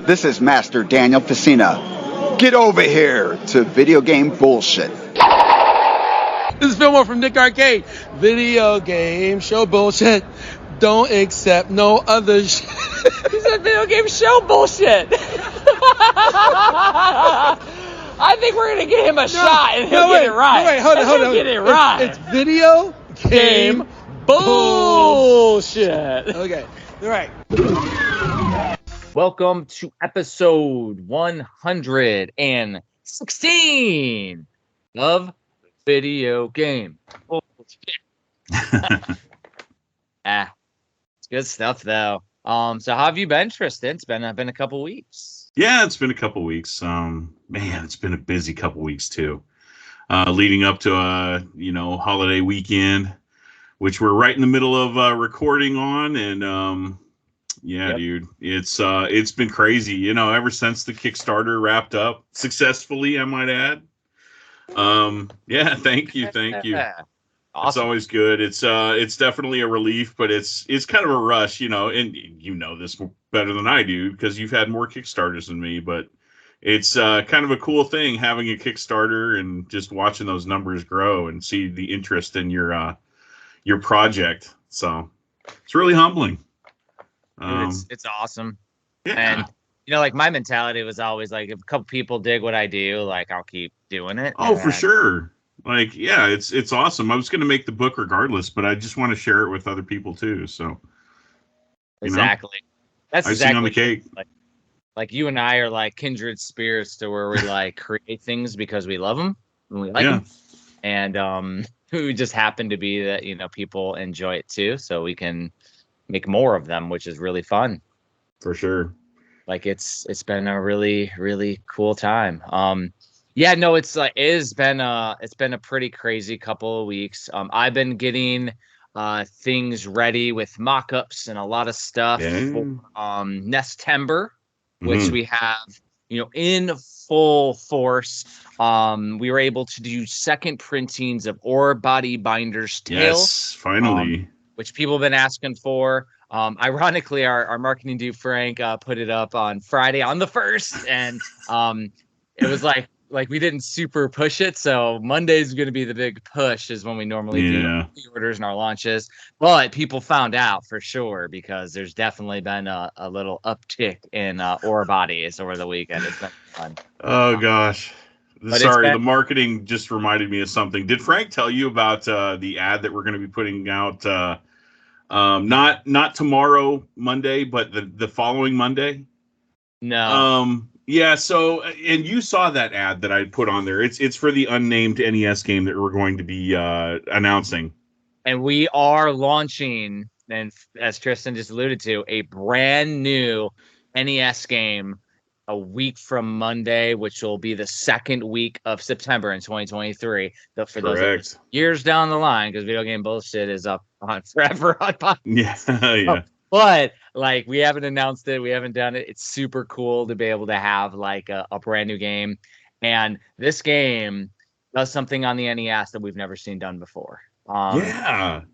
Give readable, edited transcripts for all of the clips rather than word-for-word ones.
This is Master Daniel Pacina. Get over here to video game bullshit. This is Fillmore from Nick Arcade. Video game show bullshit. Don't accept no other shit. He said video game show bullshit. I think we're going to get him a shot and he'll get it right. Wait, hold on. Get it right. It's video game bullshit. Okay, all right. Welcome to episode 116 of Video Game Bullshit. It's good stuff though. So how have you been, Tristan? It's been a couple weeks. Yeah, it's been a couple weeks. Man, it's been a busy couple weeks too. Leading up to holiday weekend, which we're right in the middle of recording on, and yep. Dude, it's been crazy. Ever since the Kickstarter wrapped up successfully, I might add. Yeah, thank you. Awesome. It's always good. It's definitely a relief, but it's kind of a rush, and you know this better than I do because you've had more Kickstarters than me, but it's kind of a cool thing having a Kickstarter and just watching those numbers grow and see the interest in your project. So it's really humbling. It's awesome. Yeah. And like my mentality was always like, if a couple people dig what I do, like I'll keep doing it. Oh, for sure. Like, yeah, it's awesome. I was going to make the book regardless, but I just want to share it with other people too. So exactly. That's icing exactly on the cake. Like you and I are like kindred spirits to where we like create things because we love them and we like them. And we just happen to be that, people enjoy it too. So we can make more of them, which is really fun. For sure. Like it's been a really, really cool time. Yeah, no, it's been a pretty crazy couple of weeks. I've been getting things ready with mock-ups and a lot of stuff for NEStember, which we have, in full force. We were able to do second printings of Ore Body Binder's Tale. Yes, finally. Which people have been asking for. Ironically, our marketing dude Frank put it up on Friday on the 1st, and it was like we didn't super push it, so Monday's going to be the big push is when we normally do the orders and our launches. But people found out for sure because there's definitely been a little uptick in ore bodies over the weekend. It's been fun. Oh gosh. Sorry, the marketing just reminded me of something. Did Frank tell you about the ad that we're going to be putting out? Not tomorrow, Monday, but the following Monday. No. Yeah. So, and you saw that ad that I put on there. It's for the unnamed NES game that we're going to be announcing. And we are launching, and as Tristan just alluded to, a brand new NES game a week from Monday, which will be the second week of September in 2023. For those years down the line, because Video Game Bullshit is up on forever on podcast. Yeah. But like we haven't announced it, we haven't done it. It's super cool to be able to have like a brand new game, and this game does something on the NES that we've never seen done before.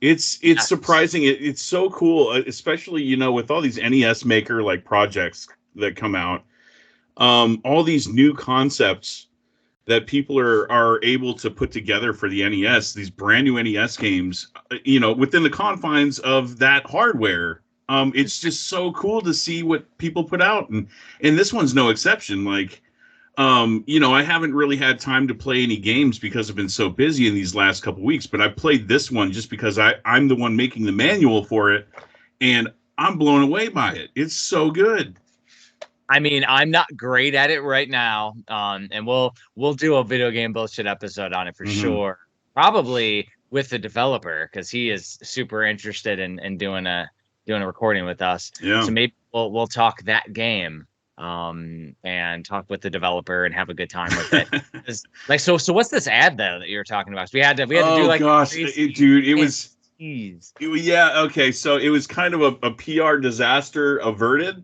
It's surprising. It's so cool, especially with all these NES maker like projects that come out. All these new concepts that people are able to put together for the NES, these brand new NES games, within the confines of that hardware. It's just so cool to see what people put out. And this one's no exception. Like, I haven't really had time to play any games because I've been so busy in these last couple weeks, but I played this one just because I'm the one making the manual for it. And I'm blown away by it. It's so good. I mean, I'm not great at it right now, and we'll do a Video Game Bullshit episode on it for sure. Probably with the developer because he is super interested in doing a recording with us. Yeah. So maybe we'll talk that game, and talk with the developer and have a good time with it. So what's this ad though that you were talking about? So we had to do like. Oh gosh, dude, it was. Yeah. Okay. So it was kind of a PR disaster averted.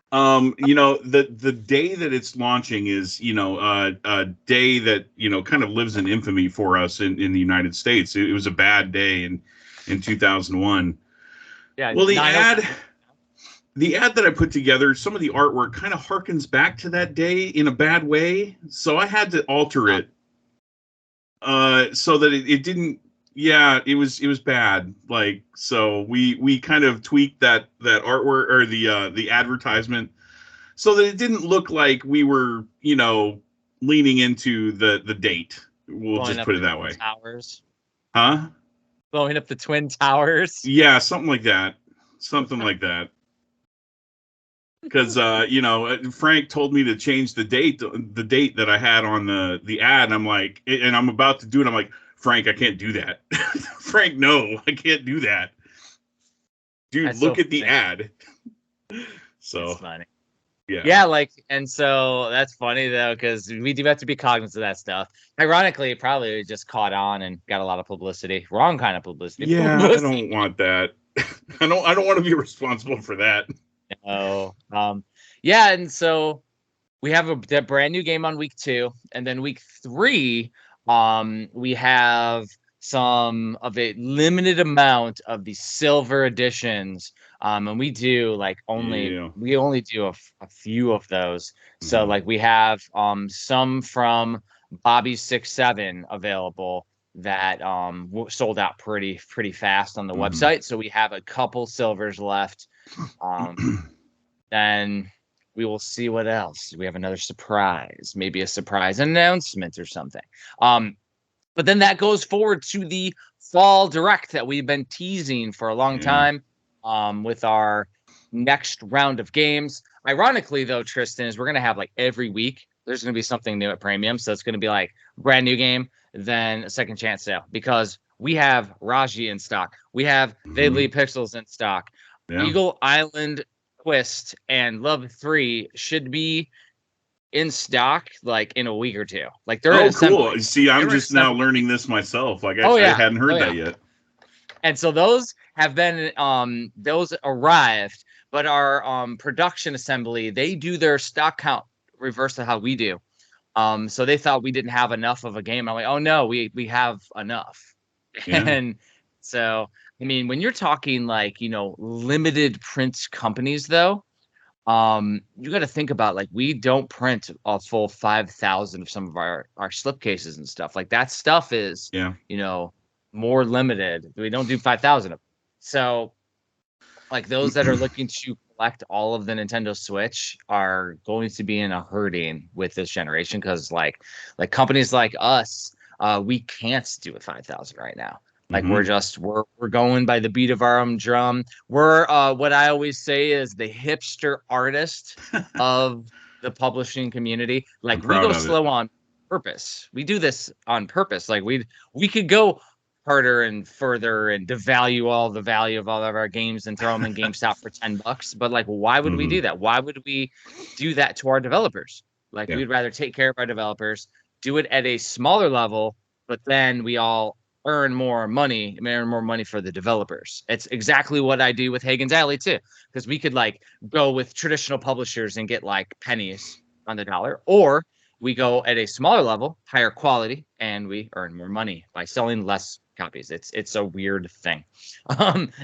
The day that it's launching is, a day that, kind of lives in infamy for us in the United States. It was a bad day in 2001. Yeah. Well, the the ad that I put together, some of the artwork kind of harkens back to that day in a bad way. So I had to alter it so that it didn't. Yeah, it was bad. Like, so we kind of tweaked that artwork or the advertisement so that it didn't look like we were, leaning into the date. We'll Blowing just up put it the that way. Towers. Huh? Blowing up the Twin Towers. Yeah, something like that. Something like that. Because Frank told me to change the date that I had on the ad. And I'm like, and I'm about to do it. I'm like, Frank, I can't do that. Frank, no, I can't do that. Dude, That's look so at the funny. ad. So That's funny. yeah. Yeah, and so that's funny though, because we do have to be cognizant of that stuff. Ironically, it probably just caught on and got a lot of publicity. Wrong kind of publicity. Yeah, I don't want that. I don't want to be responsible for that. No. Yeah, and so we have a brand new game on week 2, and then week 3, we have some of a limited amount of the silver editions. And we do we only do a few of those. So we have some from Bobby's 6-7 available that sold out pretty fast on the website. So we have a couple silvers left. Then we will see what else. We have another surprise, maybe a surprise announcement or something. But then that goes forward to the fall direct that we've been teasing for a long time with our next round of games. Ironically, though, Tristan, is we're going to have every week, there's going to be something new at Premium. So it's going to be brand new game, then a second chance sale, because we have Raji in stock. We have They Leave Pixels in stock. Yeah. Eagle Island Twist and Love 3 should be in stock in a week or two. They're cool. See, I'm just now learning this myself. I hadn't heard that yet. And so those have been those arrived, but our production assembly, they do their stock count reverse to how we do. So they thought we didn't have enough of a game. I'm like, oh no, we have enough. Yeah. And so I mean, when you're talking limited print companies, though, you got to think about we don't print a full 5,000 of some of our slipcases and stuff. That stuff is more limited. We don't do 5,000 of them. So those that are looking to collect all of the Nintendo Switch are going to be in a hurting with this generation, because companies like us, we can't do a 5,000 right now. We're going by the beat of our own drum. We're what I always say is the hipster artist of the publishing community. We go slow on purpose. We do this on purpose. We could go harder and further and devalue all the value of all of our games and throw them in GameStop for $10. But why would we do that? Why would we do that to our developers? We'd rather take care of our developers, do it at a smaller level, but then we all earn more money for the developers. It's exactly what I do with Hagens Alley too, because we could go with traditional publishers and get pennies on the dollar, or we go at a smaller level, higher quality, and we earn more money by selling less copies. It's a weird thing.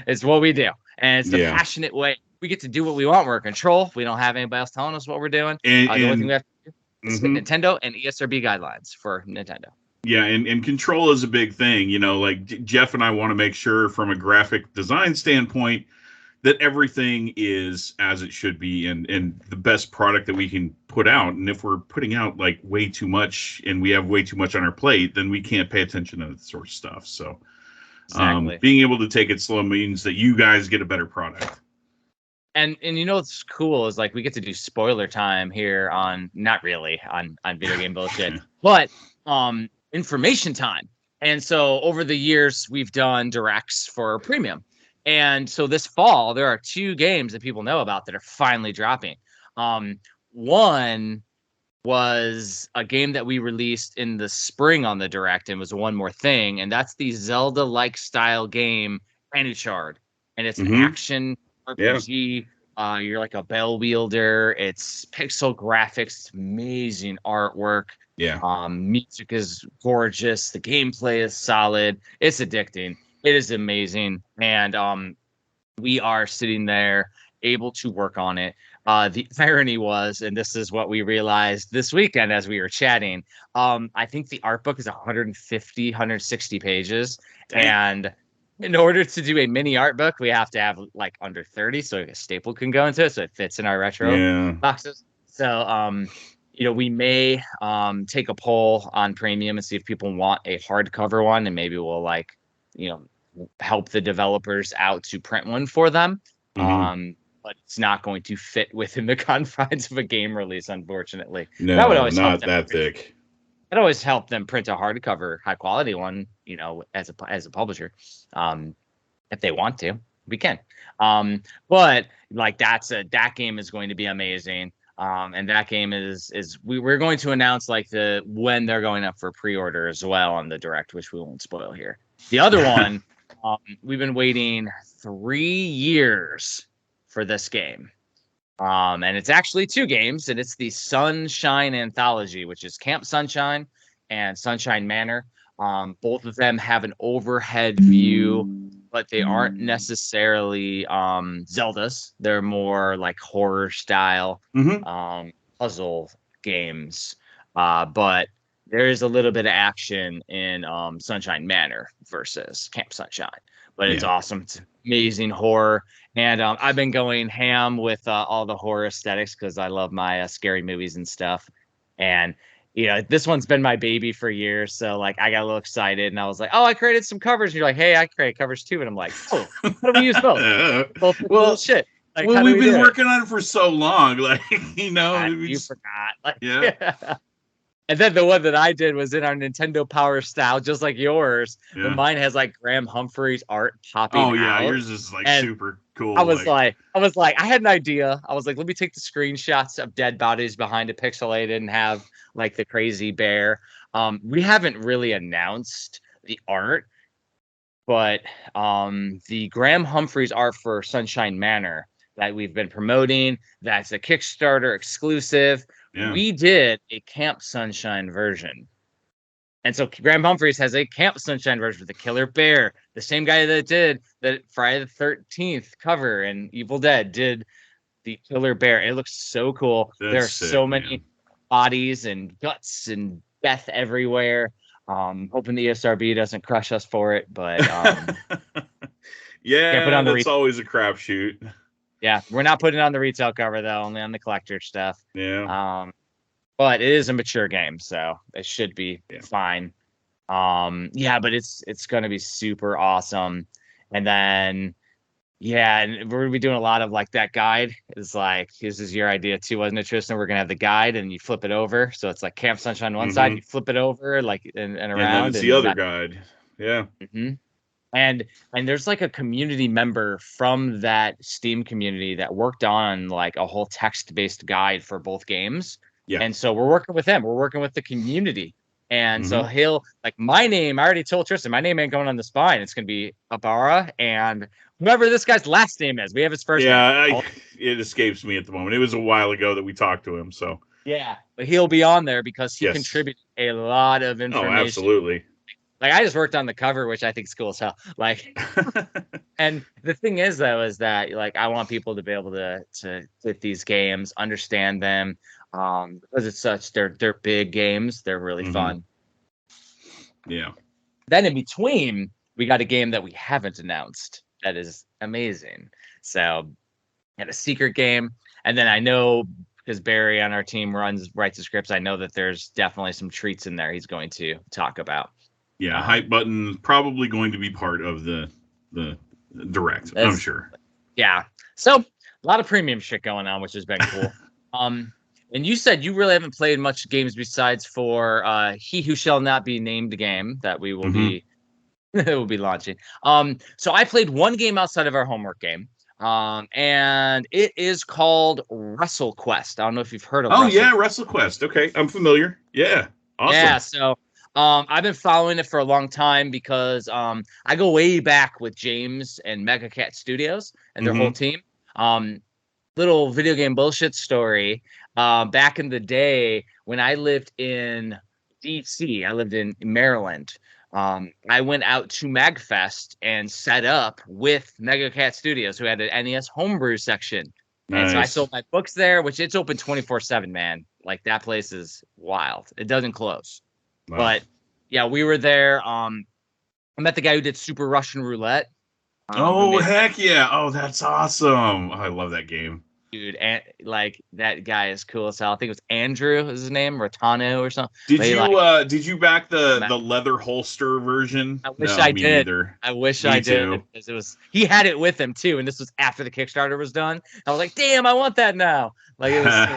It's what we do, and it's the passionate way. We get to do what we want. We're in control. We don't have anybody else telling us what we're doing. The only thing we have to do is hit Nintendo and ESRB guidelines for Nintendo. Yeah, and control is a big thing. Jeff and I want to make sure from a graphic design standpoint that everything is as it should be and the best product that we can put out. And if we're putting out way too much and we have way too much on our plate, then we can't pay attention to that sort of stuff. So being able to take it slow means that you guys get a better product. And what's cool is we get to do spoiler time here on, not really on Video Game Bullshit, but information time. And so over the years, we've done directs for Premium. And so this fall, there are 2 games that people know about that are finally dropping. One was a game that we released in the spring on the direct and was One More Thing. And that's the Zelda-like style game, Anuchard. And it's an action RPG. You're a bell wielder. It's pixel graphics, amazing artwork. Yeah. Music is gorgeous. The gameplay is solid. It's addicting. It is amazing. And we are sitting there able to work on it. The irony was, and this is what we realized this weekend as we were chatting, I think the art book is 150, 160 pages. Dang. And in order to do a mini art book, we have to have like under 30 so a staple can go into it, so it fits in our retro boxes. So we may take a poll on premium and see if people want a hardcover one, and maybe we'll help the developers out to print one for them. But it's not going to fit within the confines of a game release, unfortunately. No, that would always not that thick. It always help them print a hardcover, high quality one, as a publisher. If they want to, we can. But like that game is going to be amazing. And that game we're going to announce like when they're going up for pre-order as well on the direct, which we won't spoil here. The other one, we've been waiting 3 years for this game. And it's actually 2 games, and it's the Sunshine Anthology, which is Camp Sunshine and Sunshine Manor. Both of them have an overhead view, but they aren't necessarily Zeldas. They're more like horror style puzzle games. But there is a little bit of action in Sunshine Manor versus Camp Sunshine. But it's awesome. It's amazing horror. And I've been going ham with all the horror aesthetics because I love my scary movies and stuff. And, this one's been my baby for years. So, like, I got a little excited. And I was like, oh, I created some covers. And you're like, hey, I created covers too. And I'm like, oh, how do we use both? Well, shit. Like, we've been working on it for so long. Like, you forgot. Like, yeah. And then the one that I did was in our Nintendo Power style, just like yours. Yeah. But mine has like Graham Humphrey's art popping out. Oh yeah, yours is like super cool. I was like, I had an idea. I was like, let me take the screenshots of dead bodies behind it pixelated and have like the crazy bear. We haven't really announced the art, but the Graham Humphrey's art for Sunshine Manor that we've been promoting, that's a Kickstarter exclusive. Yeah. We did a Camp Sunshine version. And so Graham Humphreys has a Camp Sunshine version with the killer bear. The same guy that did the Friday the 13th cover and Evil Dead did the killer bear. It looks so cool. There are so many bodies and guts and death everywhere. Hoping the ESRB doesn't crush us for it, but it's always a crapshoot. Yeah, we're not putting it on the retail cover though, only on the collector stuff. Yeah. But it is a mature game, so it should be fine. But it's gonna be super awesome. And then and we're gonna be doing a lot of like that guide. It's like this is your idea too, wasn't it, Tristan? We're gonna have the guide and you flip it over. So it's like Camp Sunshine on one side, you flip it over like and around. And then it's the other guide. Yeah. And there's like a community member from that Steam community that worked on like a whole text-based guide for both games. Yeah. And so we're working with them. We're working with the community. And so he'll like my name. I already told Tristan my name ain't going on the spine. It's gonna be Abara and whoever this guy's last name is. We have his first name. It escapes me at the moment. It was a while ago that we talked to him. So but he'll be on there because he contributed a lot of information. Oh, absolutely. Like I just worked on the cover, which I think is cool as hell. Like, and the thing is though, is that like I want people to be able to fit these games, understand them, because it's such they're big games. They're really fun. Yeah. Then in between, we got a game that we haven't announced that is amazing. So, had a secret game, and then I know because Barry on our team writes the scripts. I know that there's definitely some treats in there he's going to talk about. Yeah, hype button probably going to be part of the direct. I'm sure. Yeah. So a lot of premium shit going on, which has been cool. And you said you really haven't played much games besides for He Who Shall Not Be Named game that we will be will be launching. So I played one game outside of our homework game. And it is called WrestleQuest. I don't know if you've heard of it. WrestleQuest. Okay, I'm familiar. Yeah. Awesome. Yeah, so I've been following it for a long time because I go way back with James and Mega Cat Studios and their whole team. Little video game bullshit story. Back in the day when I lived in DC, I lived in Maryland. I went out to MagFest and set up with Mega Cat Studios, who had an NES homebrew section. And so I sold my books there, which it's open 24/7, man. Like that place is wild. It doesn't close. Wow. But yeah, we were there. I met the guy who did Super Russian Roulette. Heck yeah. Oh, that's awesome. Oh, I love that game. Dude, and like that guy is cool as hell. I think it was Andrew is his name, Rotano or something. Did you back the leather holster version? I wish I did. Neither. I wish Me I did too. because he had it with him too, and this was after the Kickstarter was done. I was like, damn, I want that now. Like it was. So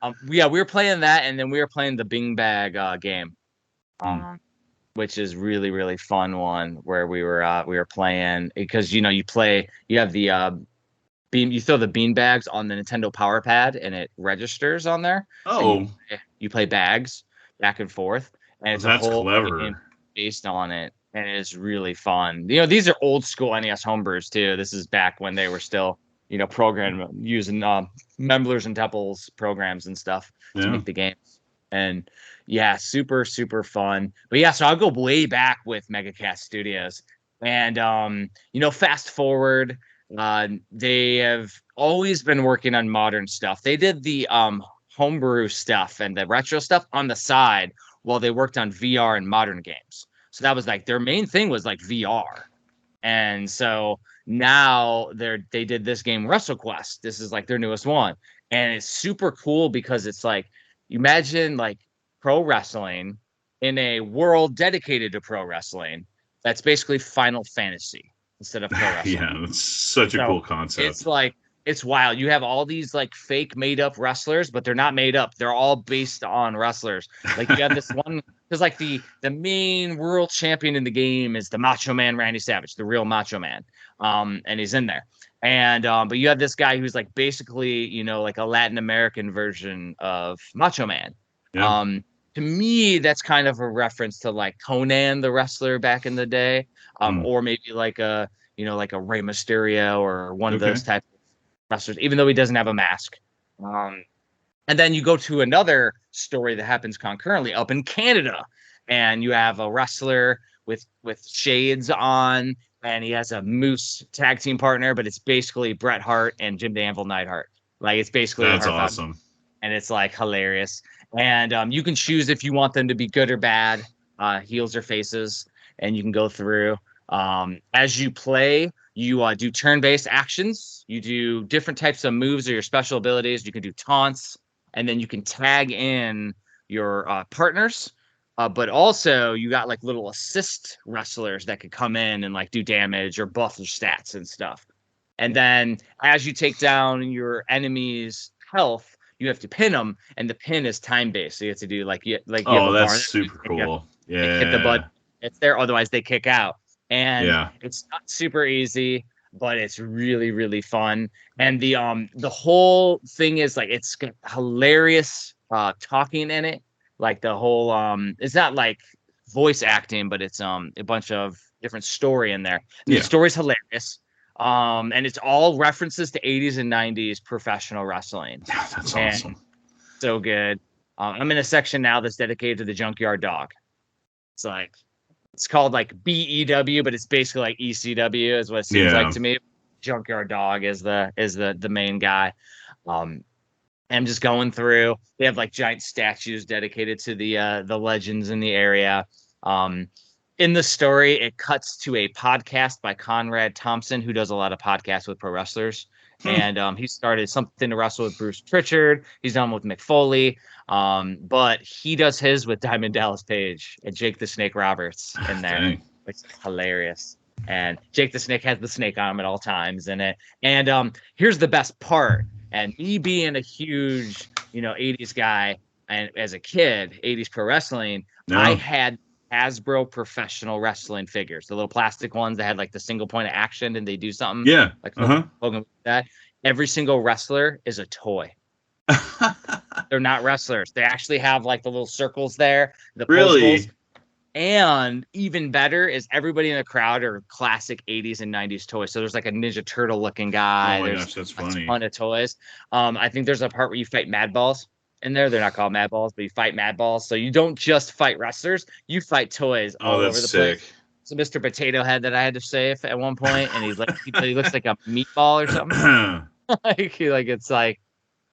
cool. We were playing that, and then we were playing the Bing Bag game, which is really really fun one where we were playing because you have the you throw the bean bags on the Nintendo Power Pad and it registers on there. Oh, you play bags back and forth, and it's that's a whole clever game based on it, and it's really fun. These are old school NES homebrews too. This is back when they were still, programmed using Memblers and Teppels programs and stuff to make the games. And yeah, super super fun. But yeah, so I'll go way back with Mega Cat Studios, and fast forward. They have always been working on modern stuff. They did the homebrew stuff and the retro stuff on the side while they worked on VR and modern games. So that was like their main thing was like VR. And so now they did this game WrestleQuest. This is like their newest one. And it's super cool because it's like, imagine like pro wrestling in a world dedicated to pro wrestling. That's basically Final Fantasy instead of pro wrestling. Yeah, it's such a cool concept. It's wild. You have all these like fake made up wrestlers, but they're not made up. They're all based on wrestlers. Like you have this one, because like the main world champion in the game is the Macho Man Randy Savage, the real Macho Man. And he's in there. And but you have this guy who's like basically, like a Latin American version of Macho Man. Yeah. To me, that's kind of a reference to like Conan the wrestler back in the day. Or maybe like a like a Rey Mysterio or one of those types of wrestlers, even though he doesn't have a mask. And then you go to another story that happens concurrently up in Canada, and you have a wrestler with shades on, and he has a Moose tag team partner, but it's basically Bret Hart and Jim the Anvil Neidhart. Like it's basically that's awesome, and it's like hilarious. And you can choose if you want them to be good or bad, heels or faces, and you can go through. As you play, you do turn-based actions. You do different types of moves or your special abilities. You can do taunts, and then you can tag in your partners. But also, you got like little assist wrestlers that could come in and like do damage or buff their stats and stuff. And then as you take down your enemy's health, you have to pin them, and the pin is time-based. So you have to do that's super cool. Hit the button. It's there, otherwise they kick out. And it's not super easy, but it's really, really fun. And the whole thing is like it's hilarious talking in it. Like the whole it's not like voice acting, but it's a bunch of different story in there. The story's hilarious. And it's all references to 80s and 90s professional wrestling. That's awesome. So good. I'm in a section now that's dedicated to the Junkyard Dog. It's called like BEW, but it's basically like ECW is what it seems like to me. Junkyard Dog is the main guy. I'm just going through. They have like giant statues dedicated to the legends in the area. In the story, it cuts to a podcast by Conrad Thompson, who does a lot of podcasts with pro wrestlers. And he started Something to Wrestle with Bruce Pritchard. He's done with Mick Foley. But he does his with Diamond Dallas Page and Jake the Snake Roberts in there, which is hilarious. And Jake the Snake has the snake on him at all times in it. And here's the best part. And me being a huge, 80s guy, and as a kid, 80s pro wrestling, I had Hasbro professional wrestling figures, the little plastic ones that had like the single point of action and they do something. Yeah. Like Hogan, that. Every single wrestler is a toy. They're not wrestlers. They actually have like the little circles there. The postables. And even better is everybody in the crowd are classic 80s and 90s toys. So there's like a Ninja Turtle looking guy. Oh my there's gosh, that's funny. A ton of toys. I think there's a part where you fight Mad Balls. in there. They're not called mad balls, but you fight mad balls. So you don't just fight wrestlers, you fight toys all over the place. So Mr. Potato Head that I had to save at one point, and he's like he looks like a meatball or something. like it's like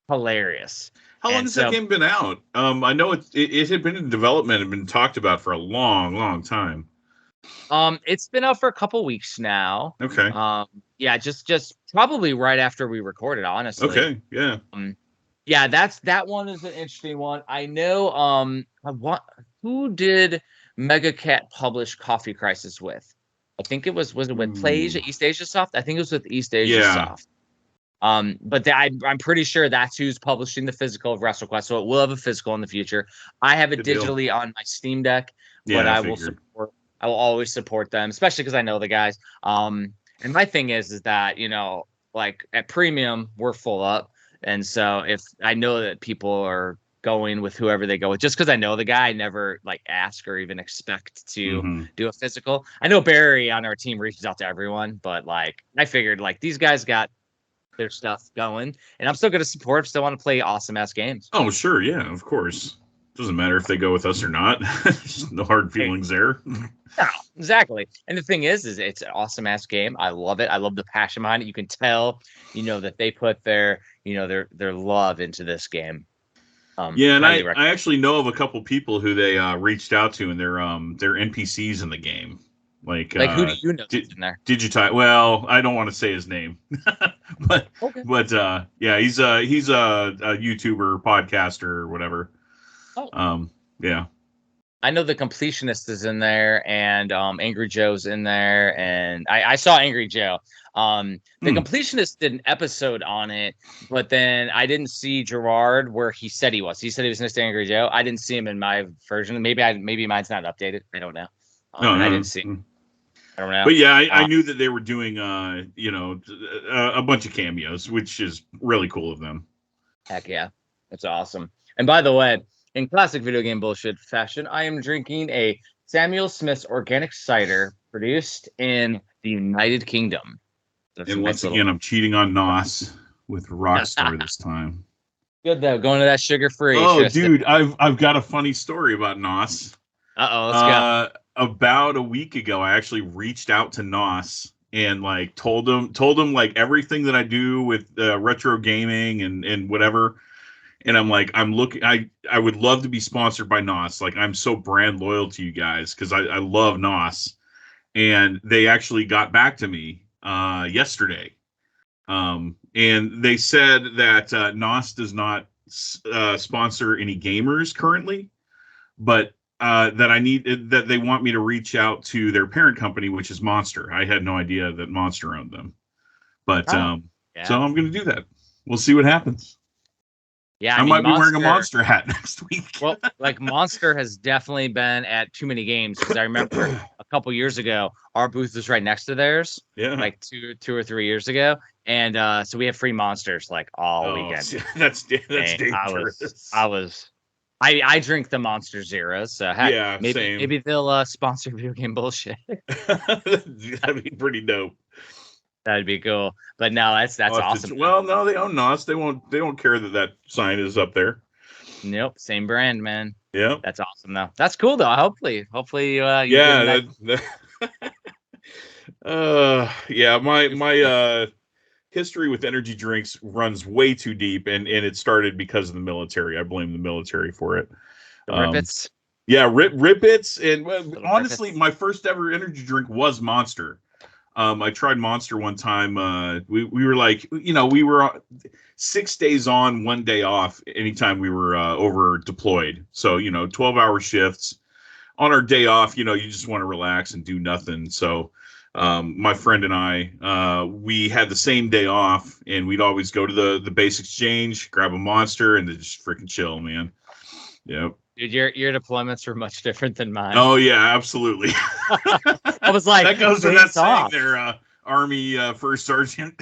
hilarious. How long has that game been out? I know it had been in development and been talked about for a long time. It's been out for a couple weeks now. Okay. Yeah, just probably right after we recorded, honestly. Okay, yeah. Yeah, that one is an interesting one. I know who did Mega Cat publish Coffee Crisis with? I think it was it with PlayAsia, East Asia Soft? I think it was with East Asia Soft. But I'm pretty sure that's who's publishing the physical of WrestleQuest, so it will have a physical in the future. I have it digitally on my Steam Deck, but I will always support them, especially because I know the guys. And my thing is that, like at premium, we're full up. And so if I know that people are going with whoever they go with, just because I know the guy, I never like ask or even expect to do a physical. I know Barry on our team reaches out to everyone, but like I figured like these guys got their stuff going, and I'm still going to support. Still want to play awesome ass games. Oh, sure, yeah, of course. Doesn't matter if they go with us or not. No hard feelings there. No, exactly. And the thing is it's an awesome ass game. I love it. I love the passion behind it. You can tell, that they put their love into this game. Yeah, and I actually know of a couple people who they reached out to, and they're NPCs in the game. Like who do you know in there? Digitize. Well, I don't want to say his name, but yeah, he's a YouTuber, podcaster, or whatever. Oh. Yeah. I know the Completionist is in there, and Angry Joe's in there, and I saw Angry Joe. The Completionist did an episode on it, but then I didn't see Gerard where he said he was. He said he was next to Angry Joe. I didn't see him in my version. Maybe mine's not updated. I don't know. I didn't see. I don't know. But yeah, I knew that they were doing a bunch of cameos, which is really cool of them. Heck yeah, that's awesome. And by the way, in classic video game bullshit fashion, I am drinking a Samuel Smith's organic cider produced in the United Kingdom. And once again, I'm cheating on Nos with Rockstar this time. Good though, going to that sugar-free. Oh, Tristan. dude, I've got a funny story about Nos. Uh-oh, let's go. About a week ago, I actually reached out to Nos and like told him like everything that I do with retro gaming and whatever. And I'm like, I would love to be sponsored by NOS. Like, I'm so brand loyal to you guys because I love NOS. And they actually got back to me yesterday. And they said that NOS does not sponsor any gamers currently, but that they want me to reach out to their parent company, which is Monster. I had no idea that Monster owned them. But so I'm going to do that. We'll see what happens. Yeah, I might be wearing a Monster hat next week. Well, like Monster has definitely been at too many games because I remember a couple years ago our booth was right next to theirs. Yeah, like two or 3 years ago, and so we have free Monsters like all weekend. That's dangerous. I drink the Monster Zeros, so maybe they'll sponsor video game bullshit. That'd be pretty dope. That'd be cool. But no, that's awesome. Well, no, they own NOS. They don't care that sign is up there. Nope, same brand, man. Yeah, that's awesome though. That's cool though. Hopefully, my history with energy drinks runs way too deep, and it started because of the military. I blame the military for it. Rip-Its. Yeah, Rip-Its, and honestly, my first ever energy drink was Monster. I tried Monster one time. We were like, we were 6 days on, 1 day off anytime we were over deployed. So, 12-hour shifts. On our day off, you just want to relax and do nothing. So my friend and I, we had the same day off, and we'd always go to the base exchange, grab a Monster, and then just freaking chill, man. Yep. Dude, your deployments were much different than mine. Oh yeah, absolutely. I was like, that goes without saying there, Army First Sergeant.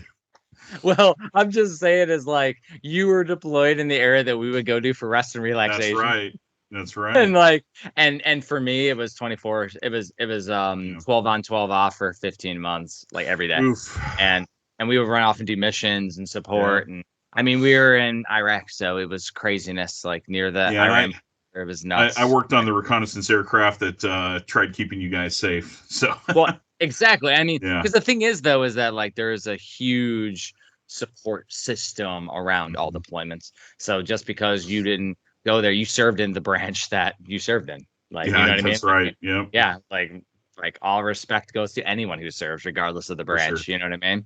Well, I'm just saying, is like you were deployed in the area that we would go do for rest and relaxation. That's right. And like, and for me, it was 24. It was 12 on, 12 off for 15 months, like every day. Oof. And we would run off and do missions and support and. I mean, we were in Iraq, so it was craziness, like near the Iran. It was nuts. I worked on the reconnaissance aircraft that tried keeping you guys safe. So well, exactly. I mean, because the thing is, though, is that like there is a huge support system around all deployments. So just because you didn't go there, you served in the branch that you served in. Like, you know what I mean? That's right. Yeah. Yeah. Like all respect goes to anyone who serves, regardless of the branch. Sure. You know what I mean?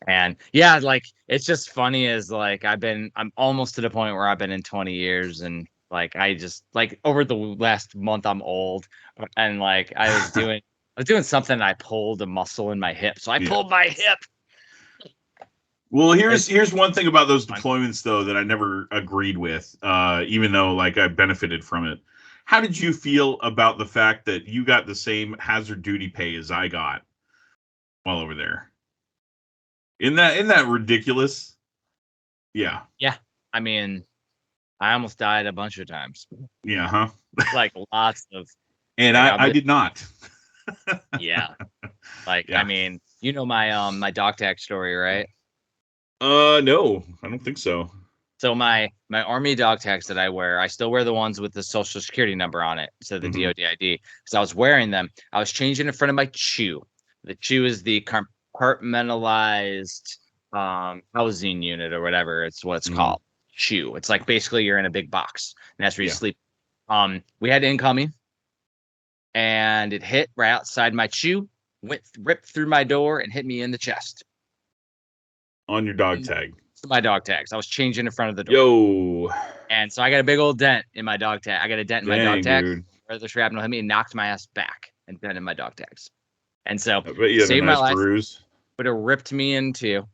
And yeah, like it's just funny as like I'm almost to the point where I've been in 20 years and like I just like over the last month I'm old and like I was doing something and I pulled a muscle in my hip. So I pulled my hip. Well, here's one thing about those deployments though that I never agreed with, even though like I benefited from it. How did you feel about the fact that you got the same hazard duty pay as I got while over there? Isn't that ridiculous? Yeah. Yeah. I mean, I almost died a bunch of times. Yeah, huh? Like lots of. And I did not. Yeah. Like, I mean, you know my dog tag story, right? No, I don't think so. So my army dog tags that I wear, I still wear the ones with the social security number on it. So the DOD ID. So I was wearing them. I was changing in front of my chew. The chew is the compartmentalized housing unit or whatever. It's what it's called. Chew. It's like basically you're in a big box and that's where you sleep. We had incoming and it hit right outside my chew, ripped through my door and hit me in the chest. On your dog tag. My dog tags. I was changing in front of the door. Yo. And so I got a big old dent in my dog tag. I got a dent in my dog tag. Dude. Where the shrapnel hit me and knocked my ass back and dented my dog tags. And so saved my life. Bruise. Would have ripped me in two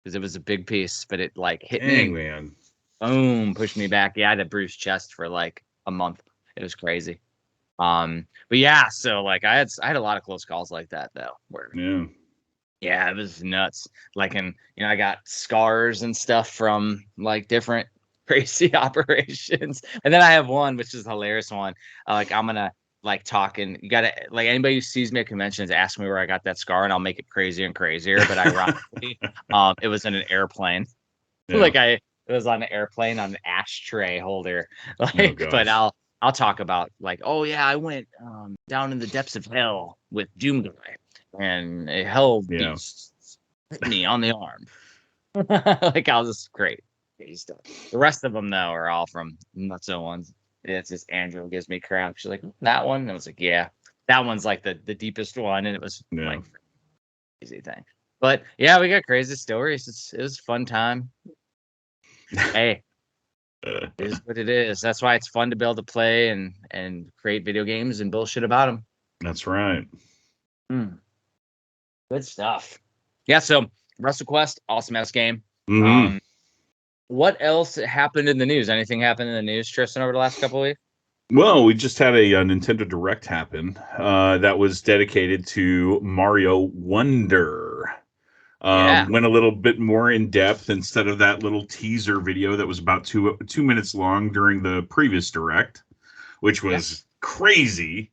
because it was a big piece, but it like hit me. Man. Boom, pushed me back. Yeah, I had a bruised chest for like a month. It was crazy. But yeah, so like I had a lot of close calls like that though. Yeah, it was nuts. Like, and you know, I got scars and stuff from like different crazy operations. And then I have one, which is a hilarious one. Like, I'm gonna like talking. You gotta like anybody who sees me at conventions, ask me where I got that scar, and I'll make it crazier and crazier. But ironically, it was in an airplane. Yeah. Like it was on an airplane on an ashtray holder. Like, but I'll talk about like, oh yeah, I went down in the depths of hell with Doom Guy. And a hell beast hit me on the arm. Like I was just great stuff. The rest of them though are all from nutso ones. It's just Andrew gives me crap. She's like, that one? And I was like, yeah, that one's like the deepest one, and it was like crazy thing. But yeah, we got crazy stories. It was a fun time. Hey, it is what it is. That's why it's fun to be able to play and create video games and bullshit about them. That's right. Good stuff. Yeah, so WrestleQuest, awesome ass game. What else happened in the news? Anything happened in the news, Tristan, over the last couple of weeks? Well, we just had a Nintendo Direct happen that was dedicated to Mario Wonder. Went a little bit more in depth instead of that little teaser video that was about two minutes long during the previous Direct, which was crazy.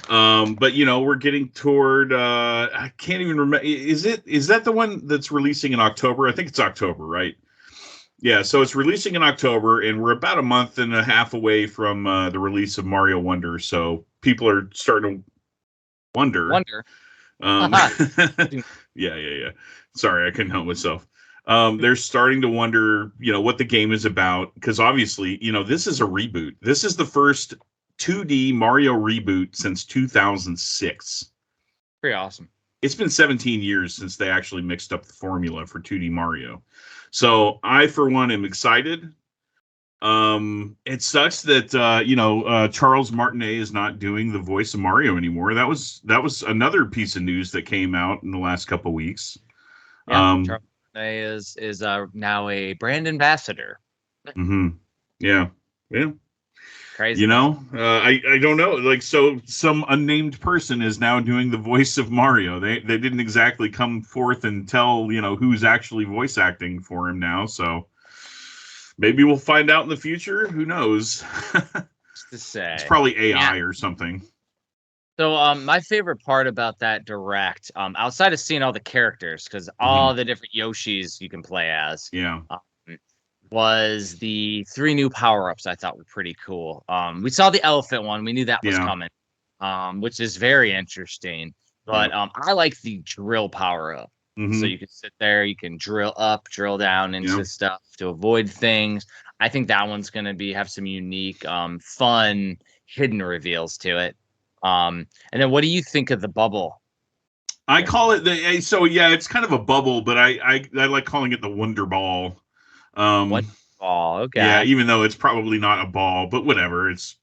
But you know, we're getting toward I can't even remember. Is that the one that's releasing in October? I think it's October, right? Yeah, so it's releasing in October, and we're about a month and a half away from the release of Mario Wonder. So people are starting to wonder. Yeah. Sorry, I couldn't help myself. They're starting to wonder, you know, what the game is about, because obviously, you know, this is a reboot. This is the first 2D Mario reboot since 2006. Pretty awesome. It's been 17 years since they actually mixed up the formula for 2D Mario. So I, for one, am excited. It sucks that Charles Martinet is not doing the voice of Mario anymore. That was another piece of news that came out in the last couple of weeks. Yeah, Charles Martinet is now a brand ambassador. Yeah. Crazy. You know, I don't know. Like, so some unnamed person is now doing the voice of Mario. They didn't exactly come forth and tell, you know, who's actually voice acting for him now. So maybe we'll find out in the future. Who knows? To say. It's probably AI or something. So my favorite part about that Direct, outside of seeing all the characters, because all the different Yoshis you can play as. Yeah. was the 3 new power-ups I thought were pretty cool. We saw the elephant one. We knew that was coming, which is very interesting. But I like the drill power-up. So you can sit there, you can drill up, drill down into stuff to avoid things. I think that one's going to have some unique, fun, hidden reveals to it. And then what do you think of the bubble? I call it it's kind of a bubble, but I like calling it the Wonder Ball. Wonder Ball, okay. Yeah, even though it's probably not a ball, but whatever. It's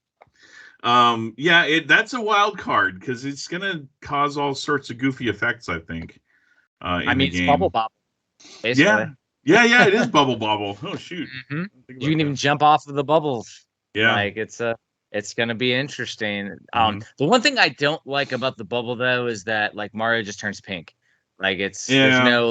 that's a wild card because it's gonna cause all sorts of goofy effects, I think. It's bubble bobble. Basically. Yeah, it is bubble bobble. Oh shoot. You can even jump off of the bubbles. Yeah. Like it's gonna be interesting. The one thing I don't like about the bubble though is that like Mario just turns pink. Like there's no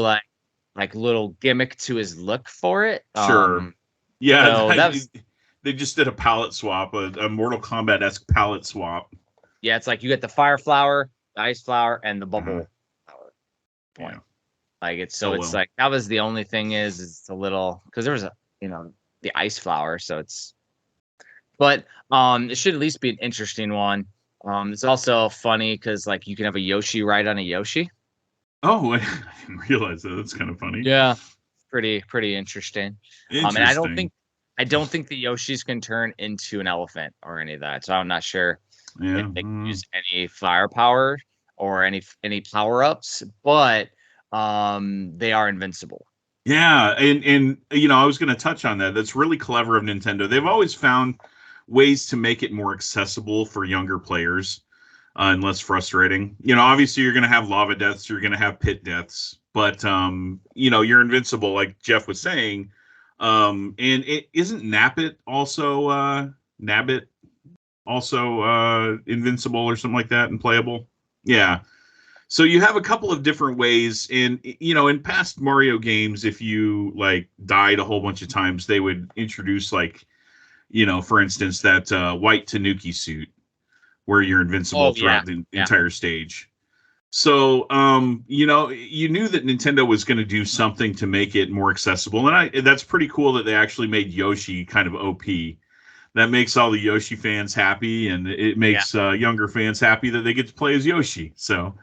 like little gimmick to his look for it. Sure. They just did a palette swap, a Mortal Kombat-esque palette swap. Yeah, it's like you get the fire flower, the ice flower, and the bubble flower point. Like it's like that was the only thing is it's a little because there was the ice flower, so it's but it should at least be an interesting one. It's also funny because like you can have a Yoshi ride on a Yoshi. Oh, I didn't realize that. That's kind of funny. Yeah, pretty interesting. And I don't think the Yoshis can turn into an elephant or any of that. So I'm not sure if they can use any firepower or any power-ups, but they are invincible. Yeah, and I was going to touch on that. That's really clever of Nintendo. They've always found ways to make it more accessible for younger players and less frustrating. Obviously you're going to have lava deaths, you're going to have pit deaths, but you're invincible, like Jeff was saying. And it isn't Nabbit also invincible or something like that and playable. Yeah. So you have a couple of different ways in past Mario games, if you like died a whole bunch of times, they would introduce like, for instance, that white Tanuki suit where you're invincible throughout the entire stage. So, you knew that Nintendo was going to do something to make it more accessible. And that's pretty cool that they actually made Yoshi kind of OP. That makes all the Yoshi fans happy, and it makes younger fans happy that they get to play as Yoshi. So,